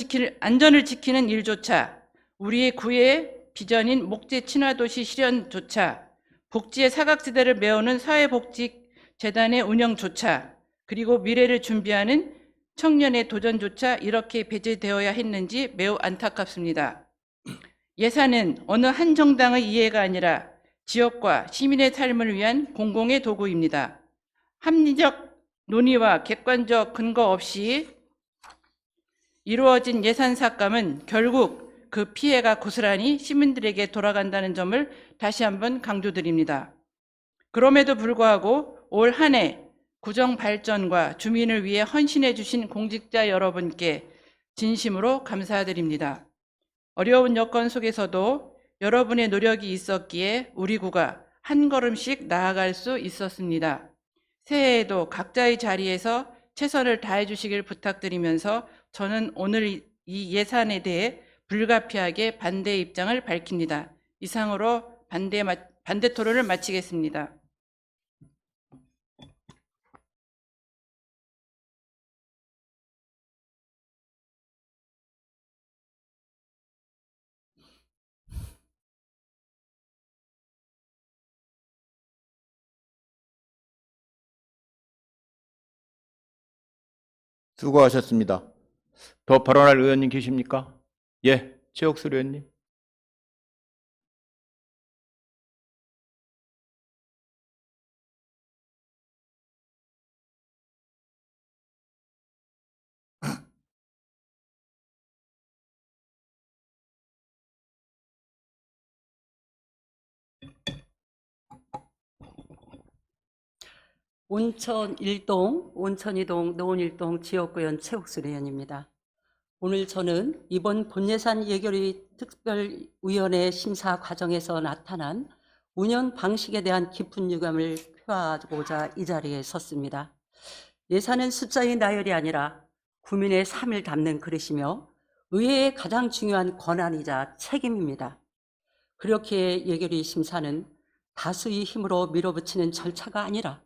지키는 일조차, 우리의 구애의 비전인 목재 친화도시 실현조차, 복지의 사각지대를 메우는 사회복지재단의 운영조차, 그리고 미래를 준비하는 청년의 도전조차 이렇게 배제되어야 했는지 매우 안타깝습니다. 예산은 어느 한 정당의 이해가 아니라 지역과 시민의 삶을 위한 공공의 도구입니다. 합리적 논의와 객관적 근거 없이 이루어진 예산 삭감은 결국 그 피해가 고스란히 시민들에게 돌아간다는 점을 다시 한번 강조드립니다. 그럼에도 불구하고 올 한 해 구정 발전과 주민을 위해 헌신해 주신 공직자 여러분께 진심으로 감사드립니다. 어려운 여건 속에서도 여러분의 노력이 있었기에 우리 구가 한 걸음씩 나아갈 수 있었습니다. 새해에도 각자의 자리에서 최선을 다해 주시길 부탁드리면서 저는 오늘 이 예산에 대해 불가피하게 반대 입장을 밝힙니다. 이상으로 반대 토론을 마치겠습니다. 수고하셨습니다. 더 발언할 의원님 계십니까? 예, 최옥수 의원님. 온천 1동, 온천 2동, 노원 1동 지역구의원 최옥수 의원입니다. 오늘 저는 이번 본예산 예결위 특별위원회 심사 과정에서 나타난 운영 방식에 대한 깊은 유감을 표하고자 이 자리에 섰습니다. 예산은 숫자의 나열이 아니라 국민의 삶을 담는 그릇이며 의회의 가장 중요한 권한이자 책임입니다. 그렇게 예결위 심사는 다수의 힘으로 밀어붙이는 절차가 아니라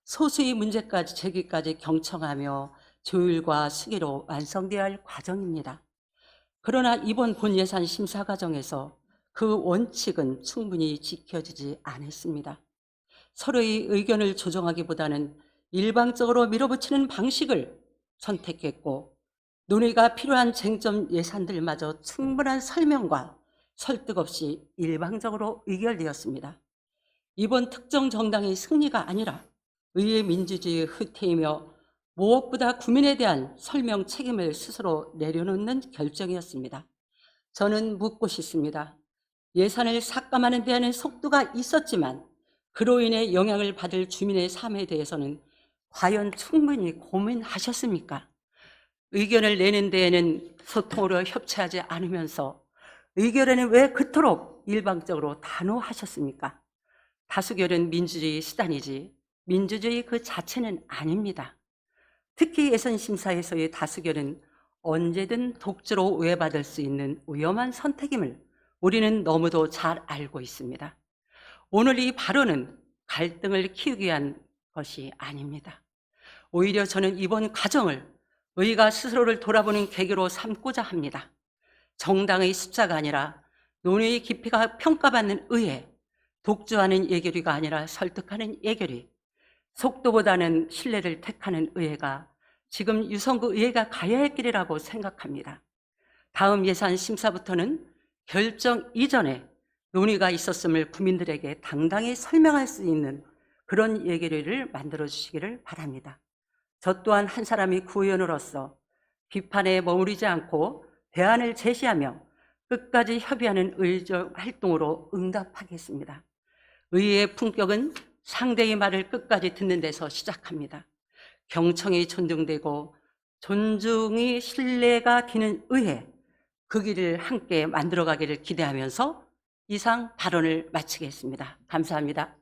소수의 문제까지 제기까지 경청하며 조율과 수기로 완성되어야 할 과정입니다. 그러나 이번 본예산 심사 과정에서 그 원칙은 충분히 지켜지지 않았습니다. 서로의 의견을 조정하기보다는 일방적으로 밀어붙이는 방식을 선택했고, 논의가 필요한 쟁점 예산들마저 충분한 설명과 설득 없이 일방적으로 의결되었습니다. 이번 특정 정당의 승리가 아니라 의회 민주주의의 흐태이며 무엇보다 국민에 대한 설명 책임을 스스로 내려놓는 결정이었습니다. 저는 묻고 싶습니다. 예산을 삭감하는 데에는 속도가 있었지만 그로 인해 영향을 받을 주민의 삶에 대해서는 과연 충분히 고민하셨습니까? 의견을 내는 데에는 소통으로 협치하지 않으면서 의결에는 왜 그토록 일방적으로 단호하셨습니까? 다수결은 민주주의 수단이지 민주주의 그 자체는 아닙니다. 특히 예산심사에서의 다수결은 언제든 독주로 오해받을 수 있는 위험한 선택임을 우리는 너무도 잘 알고 있습니다. 오늘 이 발언은 갈등을 키우기 위한 것이 아닙니다. 오히려 저는 이번 과정을 의가 스스로를 돌아보는 계기로 삼고자 합니다. 정당의 숫자가 아니라 논의의 깊이가 평가받는 의회, 독주하는 예결위가 아니라 설득하는 예결위, 속도보다는 신뢰를 택하는 의회가 지금 유성구 의회가 가야 할 길이라고 생각합니다. 다음 예산 심사부터는 결정 이전에 논의가 있었음을 국민들에게 당당히 설명할 수 있는 그런 예결위를 만들어 주시기를 바랍니다. 저 또한 한 사람이 구의원으로서 비판에 머무르지 않고 대안을 제시하며 끝까지 협의하는 의정 활동으로 응답하겠습니다. 의회의 품격은 상대의 말을 끝까지 듣는 데서 시작합니다. 경청이 존중되고 존중이 신뢰가 기는 의회, 그 길을 함께 만들어가기를 기대하면서 이상 발언을 마치겠습니다. 감사합니다.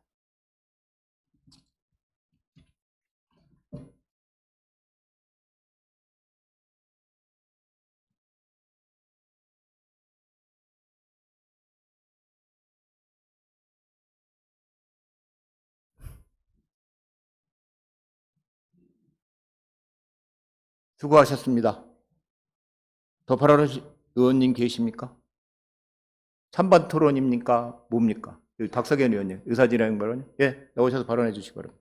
수고하셨습니다. 더 발언하실 의원님 계십니까? 찬반 토론입니까? 뭡니까? 박석현 의원님, 의사진행 발언, 예, 나오셔서 발언해 주시기 바랍니다.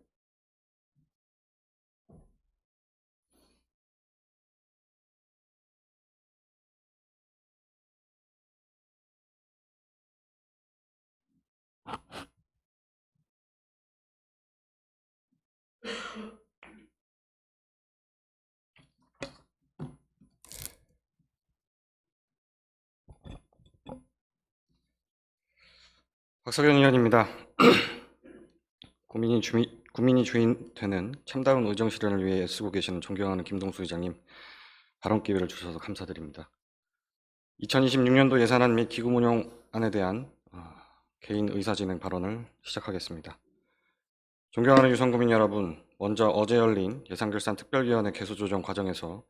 박석현 의원입니다. 국민이 주인 되는 참다운 의정 실현을 위해 애쓰고 계시는 존경하는 김동수 의장님, 발언 기회를 주셔서 감사드립니다. 2026년도 예산안 및 기금 운용안에 대한 개인 의사진행 발언을 시작하겠습니다. 존경하는 유성구민 여러분, 먼저 어제 열린 예산결산특별위원회 개수조정 과정에서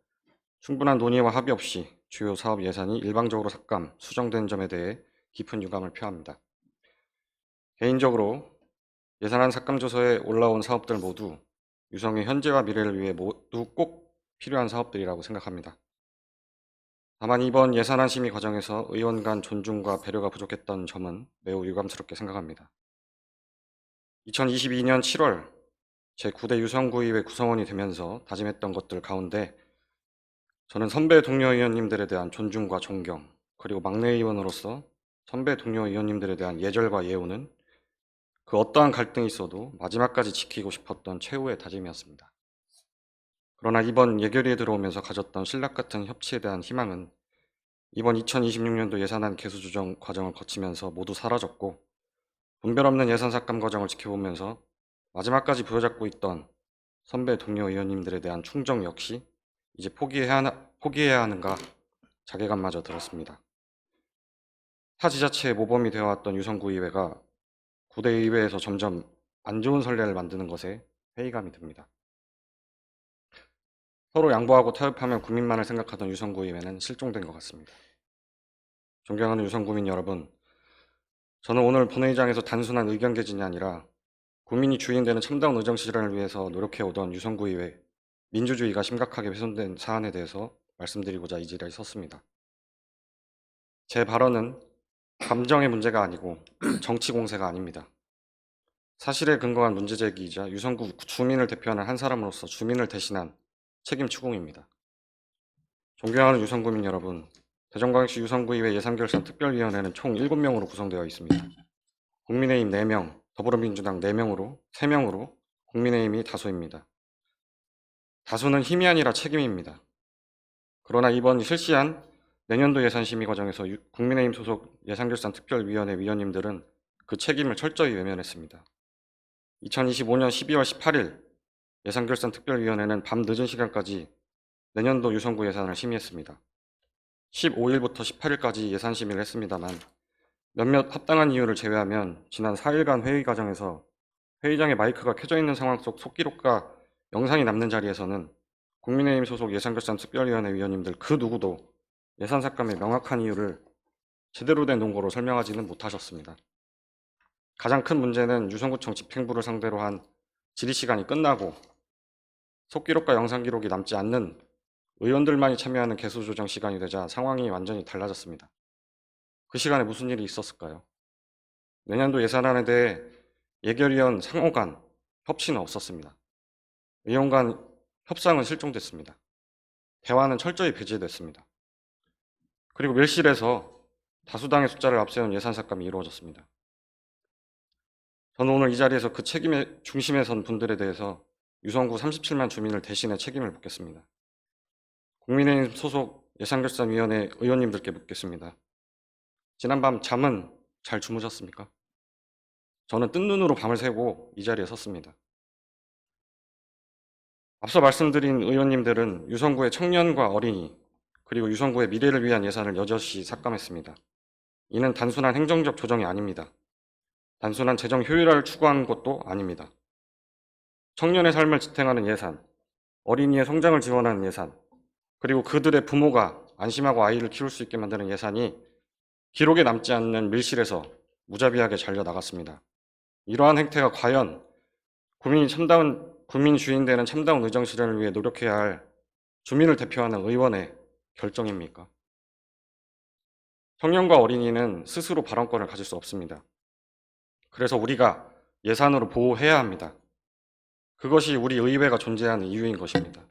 충분한 논의와 합의 없이 주요 사업 예산이 일방적으로 삭감, 수정된 점에 대해 깊은 유감을 표합니다. 개인적으로 예산안 삭감 조서에 올라온 사업들 모두 유성의 현재와 미래를 위해 모두 꼭 필요한 사업들이라고 생각합니다. 다만 이번 예산안 심의 과정에서 의원 간 존중과 배려가 부족했던 점은 매우 유감스럽게 생각합니다. 2022년 7월 제9대 유성구의회 구성원이 되면서 다짐했던 것들 가운데 저는 선배 동료 의원님들에 대한 존중과 존경, 그리고 막내 의원으로서 선배 동료 의원님들에 대한 예절과 예우는 그 어떠한 갈등이 있어도 마지막까지 지키고 싶었던 최후의 다짐이었습니다. 그러나 이번 예결위에 들어오면서 가졌던 신락 같은 협치에 대한 희망은 이번 2026년도 예산안 개수조정 과정을 거치면서 모두 사라졌고, 분별 없는 예산 삭감 과정을 지켜보면서 마지막까지 부여잡고 있던 선배 동료 의원님들에 대한 충정 역시 이제 포기해야 하는가 자괴감마저 들었습니다. 타 지자체의 모범이 되어왔던 유성구의회가 9대 의회에서 점점 안 좋은 선례를 만드는 것에 회의감이 듭니다. 서로 양보하고 타협하며 국민만을 생각하던 유성구의회는 실종된 것 같습니다. 존경하는 유성구민 여러분, 저는 오늘 본회의장에서 단순한 의견 개진이 아니라 국민이 주인되는 참다운 의정 실현을 위해서 노력해오던 유성구의회 민주주의가 심각하게 훼손된 사안에 대해서 말씀드리고자 이 자리에 섰습니다. 제 발언은 감정의 문제가 아니고 정치 공세가 아닙니다. 사실에 근거한 문제제기이자 유성구 주민을 대표하는 한 사람으로서 주민을 대신한 책임 추궁입니다. 존경하는 유성구민 여러분, 대전광역시 유성구의회 예산결산특별위원회는 총 7명으로 구성되어 있습니다. 국민의힘 4명, 더불어민주당 4명으로 3명으로 국민의힘이 다수입니다. 다수는 힘이 아니라 책임입니다. 그러나 이번 실시한 내년도 예산심의 과정에서 국민의힘 소속 예산결산특별위원회 위원님들은 그 책임을 철저히 외면했습니다. 2025년 12월 18일 예산결산특별위원회는 밤 늦은 시간까지 내년도 유성구 예산을 심의했습니다. 15일부터 18일까지 예산심의를 했습니다만 몇몇 합당한 이유를 제외하면 지난 4일간 회의 과정에서 회의장에 마이크가 켜져 있는 상황 속 속기록과 영상이 남는 자리에서는 국민의힘 소속 예산결산특별위원회 위원님들 그 누구도 예산 삭감의 명확한 이유를 제대로 된 논거로 설명하지는 못하셨습니다. 가장 큰 문제는 유성구청 집행부를 상대로 한 질의 시간이 끝나고 속기록과 영상 기록이 남지 않는 의원들만이 참여하는 개수조정 시간이 되자 상황이 완전히 달라졌습니다. 그 시간에 무슨 일이 있었을까요? 내년도 예산안에 대해 예결위원 상호 간 협치는 없었습니다. 의원 간 협상은 실종됐습니다. 대화는 철저히 배제됐습니다. 그리고 밀실에서 다수당의 숫자를 앞세운 예산 삭감이 이루어졌습니다. 저는 오늘 이 자리에서 그 책임의 중심에 선 분들에 대해서 유성구 37만 주민을 대신해 책임을 묻겠습니다. 국민의힘 소속 예산결산위원회 의원님들께 묻겠습니다. 지난밤 잠은 잘 주무셨습니까? 저는 뜬 눈으로 밤을 새고 이 자리에 섰습니다. 앞서 말씀드린 의원님들은 유성구의 청년과 어린이, 그리고 유성구의 미래를 위한 예산을 여럿이 삭감했습니다. 이는 단순한 행정적 조정이 아닙니다. 단순한 재정 효율화를 추구하는 것도 아닙니다. 청년의 삶을 지탱하는 예산, 어린이의 성장을 지원하는 예산, 그리고 그들의 부모가 안심하고 아이를 키울 수 있게 만드는 예산이 기록에 남지 않는 밀실에서 무자비하게 잘려 나갔습니다. 이러한 행태가 과연 국민이 주인되는 참다운 의정 실현을 위해 노력해야 할 주민을 대표하는 의원의 결정입니까? 청년과 어린이는 스스로 발언권을 가질 수 없습니다. 그래서 우리가 예산으로 보호해야 합니다. 그것이 우리 의회가 존재하는 이유인 것입니다.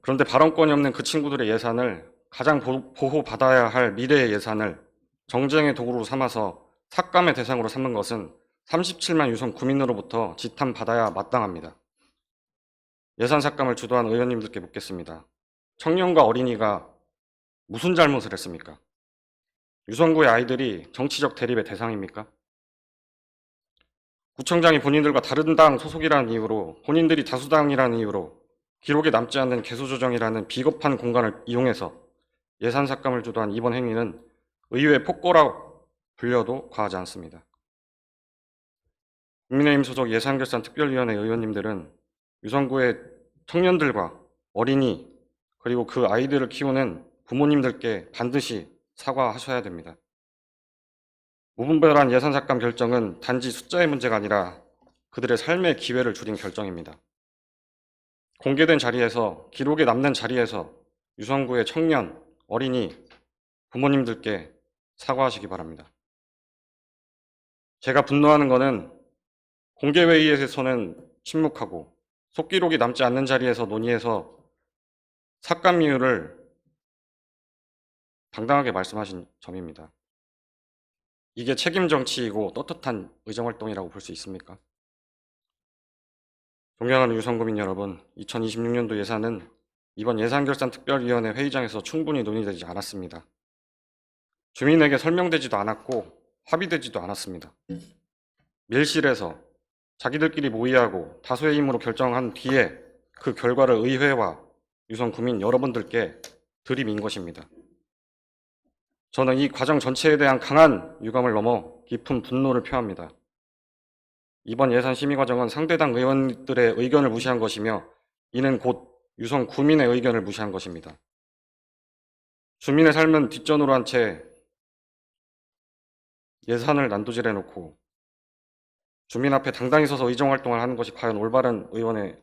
그런데 발언권이 없는 그 친구들의 예산을 가장 보호받아야 할 미래의 예산을 정쟁의 도구로 삼아서 삭감의 대상으로 삼는 것은 37만 유성 구민으로부터 지탄받아야 마땅합니다. 예산 삭감을 주도한 의원님들께 묻겠습니다. 청년과 어린이가 무슨 잘못을 했습니까? 유성구의 아이들이 정치적 대립의 대상입니까? 구청장이 본인들과 다른 당 소속이라는 이유로, 본인들이 다수당이라는 이유로 기록에 남지 않는 개수조정이라는 비겁한 공간을 이용해서 예산 삭감을 주도한 이번 행위는 의회 폭거라고 불려도 과하지 않습니다. 국민의힘 소속 예산결산특별위원회 의원님들은 유성구의 청년들과 어린이 그리고 그 아이들을 키우는 부모님들께 반드시 사과하셔야 됩니다. 무분별한 예산 삭감 결정은 단지 숫자의 문제가 아니라 그들의 삶의 기회를 줄인 결정입니다. 공개된 자리에서, 기록에 남는 자리에서 유성구의 청년, 어린이, 부모님들께 사과하시기 바랍니다. 제가 분노하는 것은 공개회의에서는 침묵하고 속기록이 남지 않는 자리에서 논의해서 삭감 이유를 당당하게 말씀하신 점입니다. 이게 책임 정치이고 떳떳한 의정활동이라고 볼 수 있습니까? 존경하는 유성구민 여러분, 2026년도 예산은 이번 예산결산특별위원회 회의장에서 충분히 논의되지 않았습니다. 주민에게 설명되지도 않았고 합의되지도 않았습니다. 밀실에서 자기들끼리 모의하고 다수의 힘으로 결정한 뒤에 그 결과를 의회와 유성구민 여러분들께 들이민 것입니다. 저는 이 과정 전체에 대한 강한 유감을 넘어 깊은 분노를 표합니다. 이번 예산 심의 과정은 상대당 의원들의 의견을 무시한 것이며 이는 곧 유성 구민의 의견을 무시한 것입니다. 주민의 삶은 뒷전으로 한 채 예산을 난도질해놓고 주민 앞에 당당히 서서 의정활동을 하는 것이 과연 올바른 의원의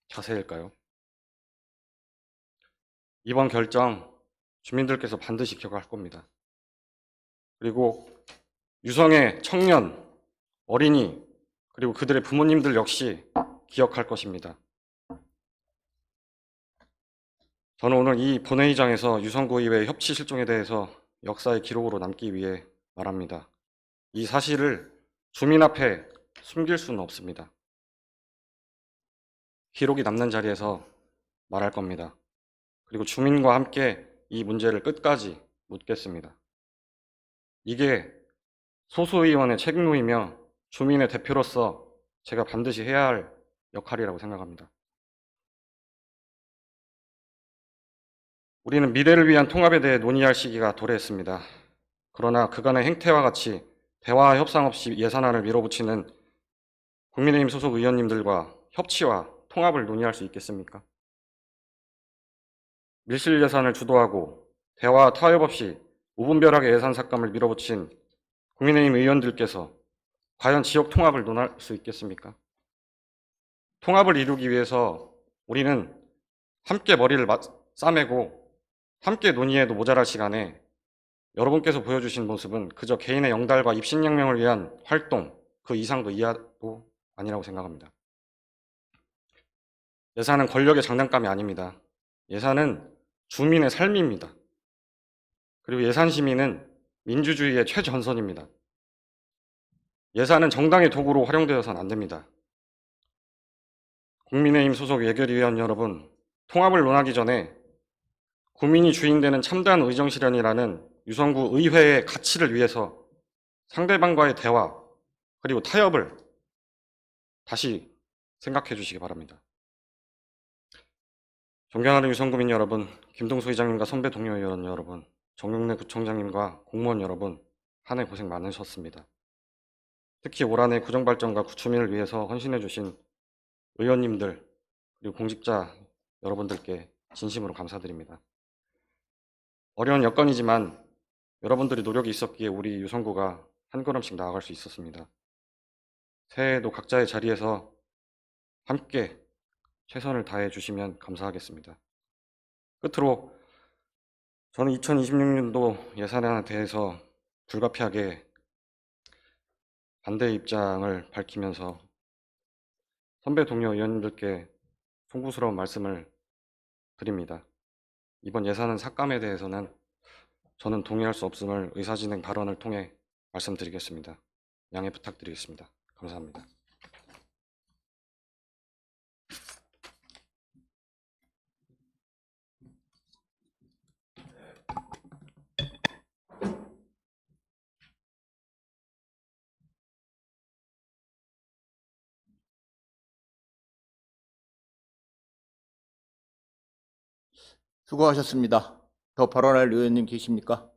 자세일까요? 이번 결정 주민들께서 반드시 기억할 겁니다. 그리고 유성의 청년, 어린이, 그리고 그들의 부모님들 역시 기억할 것입니다. 저는 오늘 이 본회의장에서 유성구의회 협치 실종에 대해서 역사의 기록으로 남기 위해 말합니다. 이 사실을 주민 앞에 숨길 수는 없습니다. 기록이 남는 자리에서 말할 겁니다. 그리고 주민과 함께 이 문제를 끝까지 묻겠습니다. 이게 소수의원의 책무이며 주민의 대표로서 제가 반드시 해야 할 역할이라고 생각합니다. 우리는 미래를 위한 통합에 대해 논의할 시기가 도래했습니다. 그러나 그간의 행태와 같이 대화와 협상 없이 예산안을 밀어붙이는 국민의힘 소속 의원님들과 협치와 통합을 논의할 수 있겠습니까? 밀실 예산을 주도하고 대화와 타협 없이 무분별하게 예산 삭감을 밀어붙인 국민의힘 의원들께서 과연 지역 통합을 논할 수 있겠습니까? 통합을 이루기 위해서 우리는 함께 머리를 싸매고 함께 논의해도 모자랄 시간에 여러분께서 보여주신 모습은 그저 개인의 영달과 입신양명을 위한 활동, 그 이상도 이하도 아니라고 생각합니다. 예산은 권력의 장난감이 아닙니다. 예산은 주민의 삶입니다. 그리고 예산 심의는 민주주의의 최전선입니다. 예산은 정당의 도구로 활용되어서는 안 됩니다. 국민의힘 소속 예결위원 여러분, 통합을 논하기 전에 국민이 주인되는 참다운 의정실현이라는 유성구 의회의 가치를 위해서 상대방과의 대화 그리고 타협을 다시 생각해 주시기 바랍니다. 존경하는 유성구민 여러분, 김동수 의장님과 선배 동료 의원 여러분, 정용래 구청장님과 공무원 여러분, 한 해 고생 많으셨습니다. 특히 올 한 해 구정 발전과 구추민을 위해서 헌신해 주신 의원님들 그리고 공직자 여러분들께 진심으로 감사드립니다. 어려운 여건이지만 여러분들의 노력이 있었기에 우리 유성구가 한 걸음씩 나아갈 수 있었습니다. 새해에도 각자의 자리에서 함께 최선을 다해 주시면 감사하겠습니다. 끝으로 저는 2026년도 예산안에 대해서 불가피하게 반대 입장을 밝히면서 선배 동료 의원님들께 송구스러운 말씀을 드립니다. 이번 예산안 삭감에 대해서는 저는 동의할 수 없음을 의사진행 발언을 통해 말씀드리겠습니다. 양해 부탁드리겠습니다. 감사합니다. 수고하셨습니다. 더 발언할 의원님 계십니까?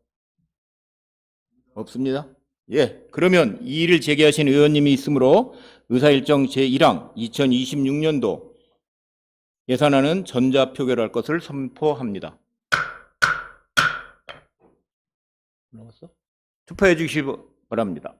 없습니다. 예, 그러면 이의를 제기하신 의원님이 있으므로 의사일정 제1항 2026년도 예산안은 전자표결할 것을 선포합니다. 투표해 주시기 바랍니다.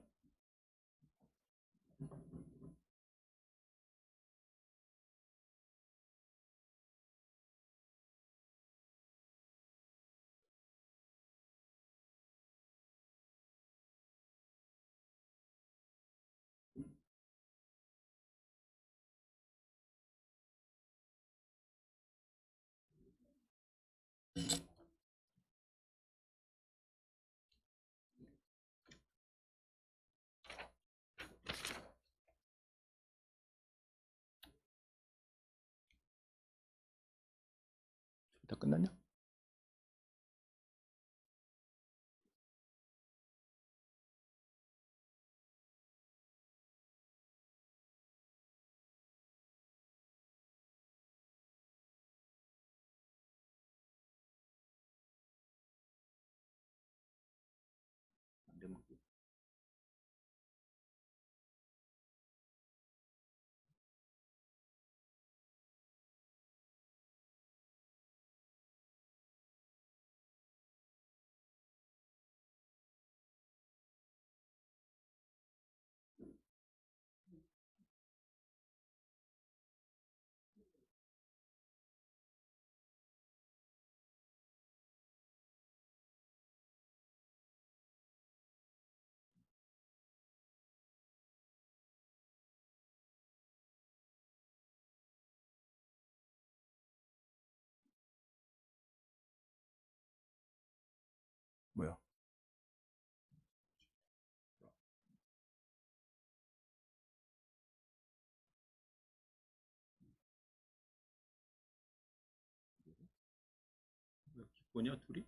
다 끝났냐? 뭐야? 뭐냐 둘이?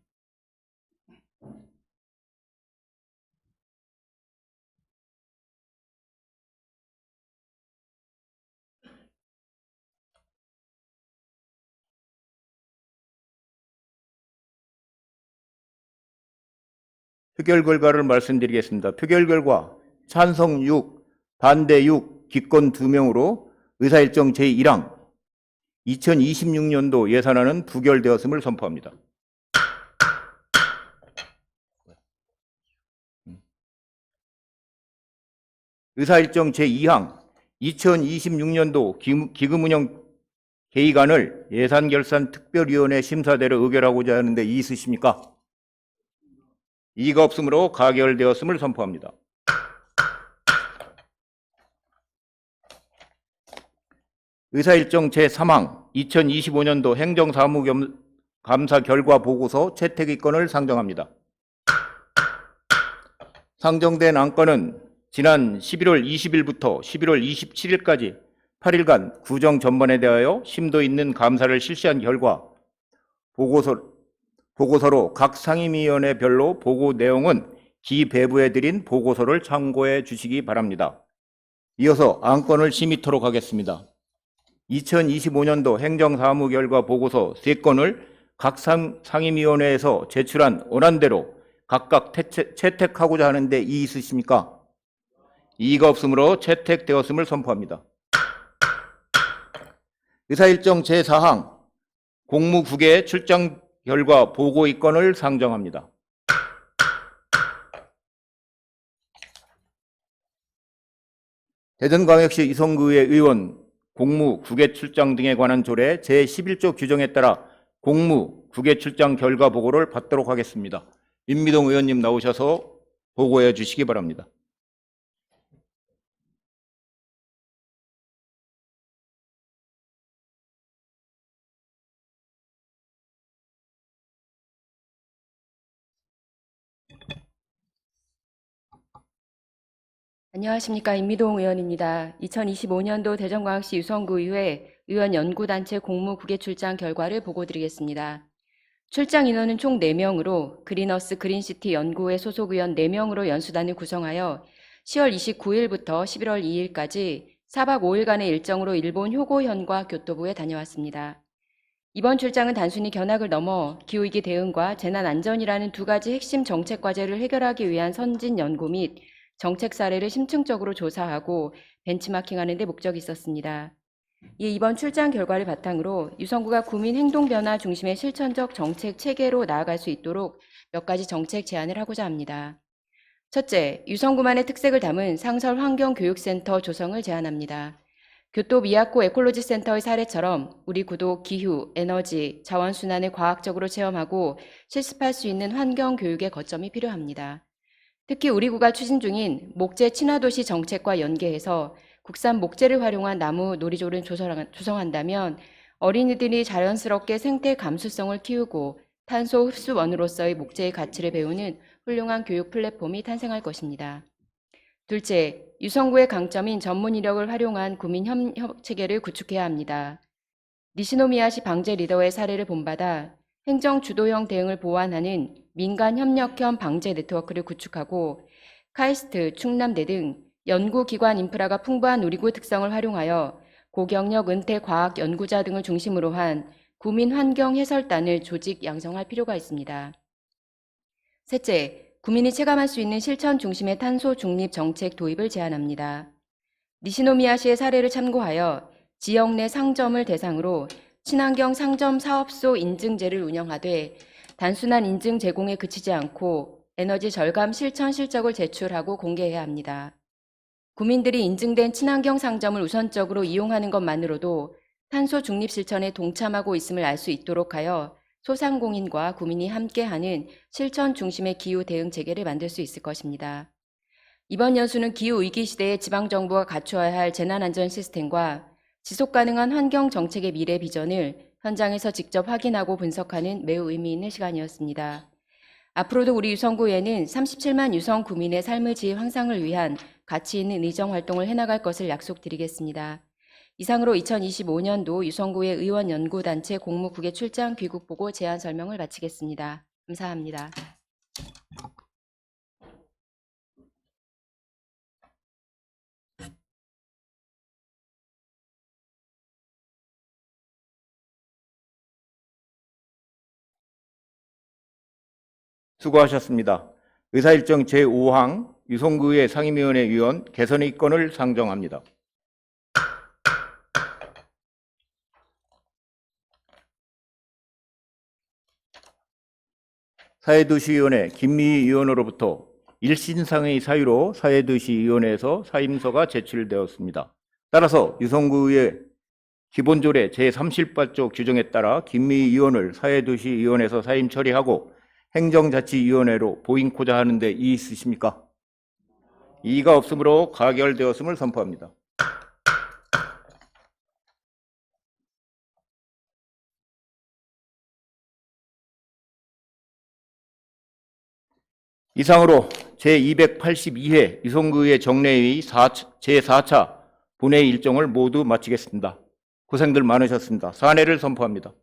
표결 결과를 말씀드리겠습니다. 표결 결과 찬성 6, 반대 6, 기권 2명으로 의사일정 제1항 2026년도 예산안은 부결되었음을 선포합니다. 의사일정 제2항 2026년도 기금운용 계획안을 예산결산특별위원회 심사대로 의결하고자 하는데 이의 있으십니까? 이의가 없으므로 가결되었음을 선포합니다. 의사일정 제3항 2025년도 행정사무감사 결과 보고서 채택의건을 상정합니다. 상정된 안건은 지난 11월 20일부터 11월 27일까지 8일간 구정 전반에 대하여 심도 있는 감사를 실시한 결과 보고서로 각 상임위원회별로 보고 내용은 기배부에 드린 보고서를 참고해 주시기 바랍니다. 이어서 안건을 심의토록 하겠습니다. 2025년도 행정사무 결과 보고서 3건을 각 상임위원회에서 제출한 원안대로 각각 채택하고자 하는데 이의 있으십니까? 이의가 없으므로 채택되었음을 선포합니다. 의사일정 제4항 공무국의 출장 결과 보고 이건을 상정합니다. 대전광역시 이성구의 의원 공무, 국외 출장 등에 관한 조례 제11조 규정에 따라 공무, 국외 출장 결과 보고를 받도록 하겠습니다. 임미동 의원님 나오셔서 보고해 주시기 바랍니다. 안녕하십니까. 임미동 의원입니다. 2025년도 대전광역시 유성구의회 의원연구단체 공무국외 출장 결과를 보고드리겠습니다. 출장 인원은 총 4명으로 그린어스 그린시티 연구회 소속 의원 4명으로 연수단을 구성하여 10월 29일부터 11월 2일까지 4박 5일간의 일정으로 일본 효고현과 교토부에 다녀왔습니다. 이번 출장은 단순히 견학을 넘어 기후위기 대응과 재난안전이라는 2가지 핵심 정책 과제를 해결하기 위한 선진 연구 및 정책 사례를 심층적으로 조사하고 벤치마킹하는 데 목적이 있었습니다. 이번 출장 결과를 바탕으로 유성구가 구민 행동 변화 중심의 실천적 정책 체계로 나아갈 수 있도록 몇 가지 정책 제안을 하고자 합니다. 첫째, 유성구만의 특색을 담은 상설 환경교육센터 조성을 제안합니다. 교토 미야코 에콜로지 센터의 사례처럼 우리 구도 기후, 에너지, 자원순환을 과학적으로 체험하고 실습할 수 있는 환경교육의 거점이 필요합니다. 특히 우리 구가 추진 중인 목재 친화도시 정책과 연계해서 국산 목재를 활용한 나무 놀이조를 조성한다면 어린이들이 자연스럽게 생태 감수성을 키우고 탄소 흡수원으로서의 목재의 가치를 배우는 훌륭한 교육 플랫폼이 탄생할 것입니다. 둘째, 유성구의 강점인 전문 인력을 활용한 구민 협력 체계를 구축해야 합니다. 니시노미야시 방제 리더의 사례를 본받아 행정 주도형 대응을 보완하는 민간 협력형 방제 네트워크를 구축하고 카이스트, 충남대 등 연구기관 인프라가 풍부한 우리구 특성을 활용하여 고경력 은퇴 과학 연구자 등을 중심으로 한 구민 환경 해설단을 조직 양성할 필요가 있습니다. 셋째, 구민이 체감할 수 있는 실천 중심의 탄소 중립 정책 도입을 제안합니다. 니시노미야시의 사례를 참고하여 지역 내 상점을 대상으로 친환경 상점 사업소 인증제를 운영하되 단순한 인증 제공에 그치지 않고 에너지 절감 실천 실적을 제출하고 공개해야 합니다. 구민들이 인증된 친환경 상점을 우선적으로 이용하는 것만으로도 탄소 중립 실천에 동참하고 있음을 알 수 있도록 하여 소상공인과 구민이 함께하는 실천 중심의 기후 대응 체계를 만들 수 있을 것입니다. 이번 연수는 기후 위기 시대에 지방정부가 갖추어야 할 재난안전 시스템과 지속가능한 환경 정책의 미래 비전을 현장에서 직접 확인하고 분석하는 매우 의미 있는 시간이었습니다. 앞으로도 우리 유성구에는 37만 유성 구민의 삶의 질 향상을 위한 가치 있는 의정 활동을 해나갈 것을 약속드리겠습니다. 이상으로 2025년도 유성구의 의원연구단체 공무국외 출장 귀국 보고 제안 설명을 마치겠습니다. 감사합니다. 수고하셨습니다. 의사일정 제5항 유성구의 상임위원회 위원 개선의 건을 상정합니다. 사회도시위원회 김미희 위원으로부터 일신상의 사유로 사회도시위원회에서 사임서가 제출되었습니다. 따라서 유성구의 기본조례 제38조 규정에 따라 김미희 위원을 사회도시위원회에서 사임 처리하고 행정자치위원회로 보인코자 하는데 이의 있으십니까? 이의가 없으므로 가결되었음을 선포합니다. 이상으로 제282회 유성구의 정례회의 제4차 본회의 일정을 모두 마치겠습니다. 고생들 많으셨습니다. 사내를 선포합니다.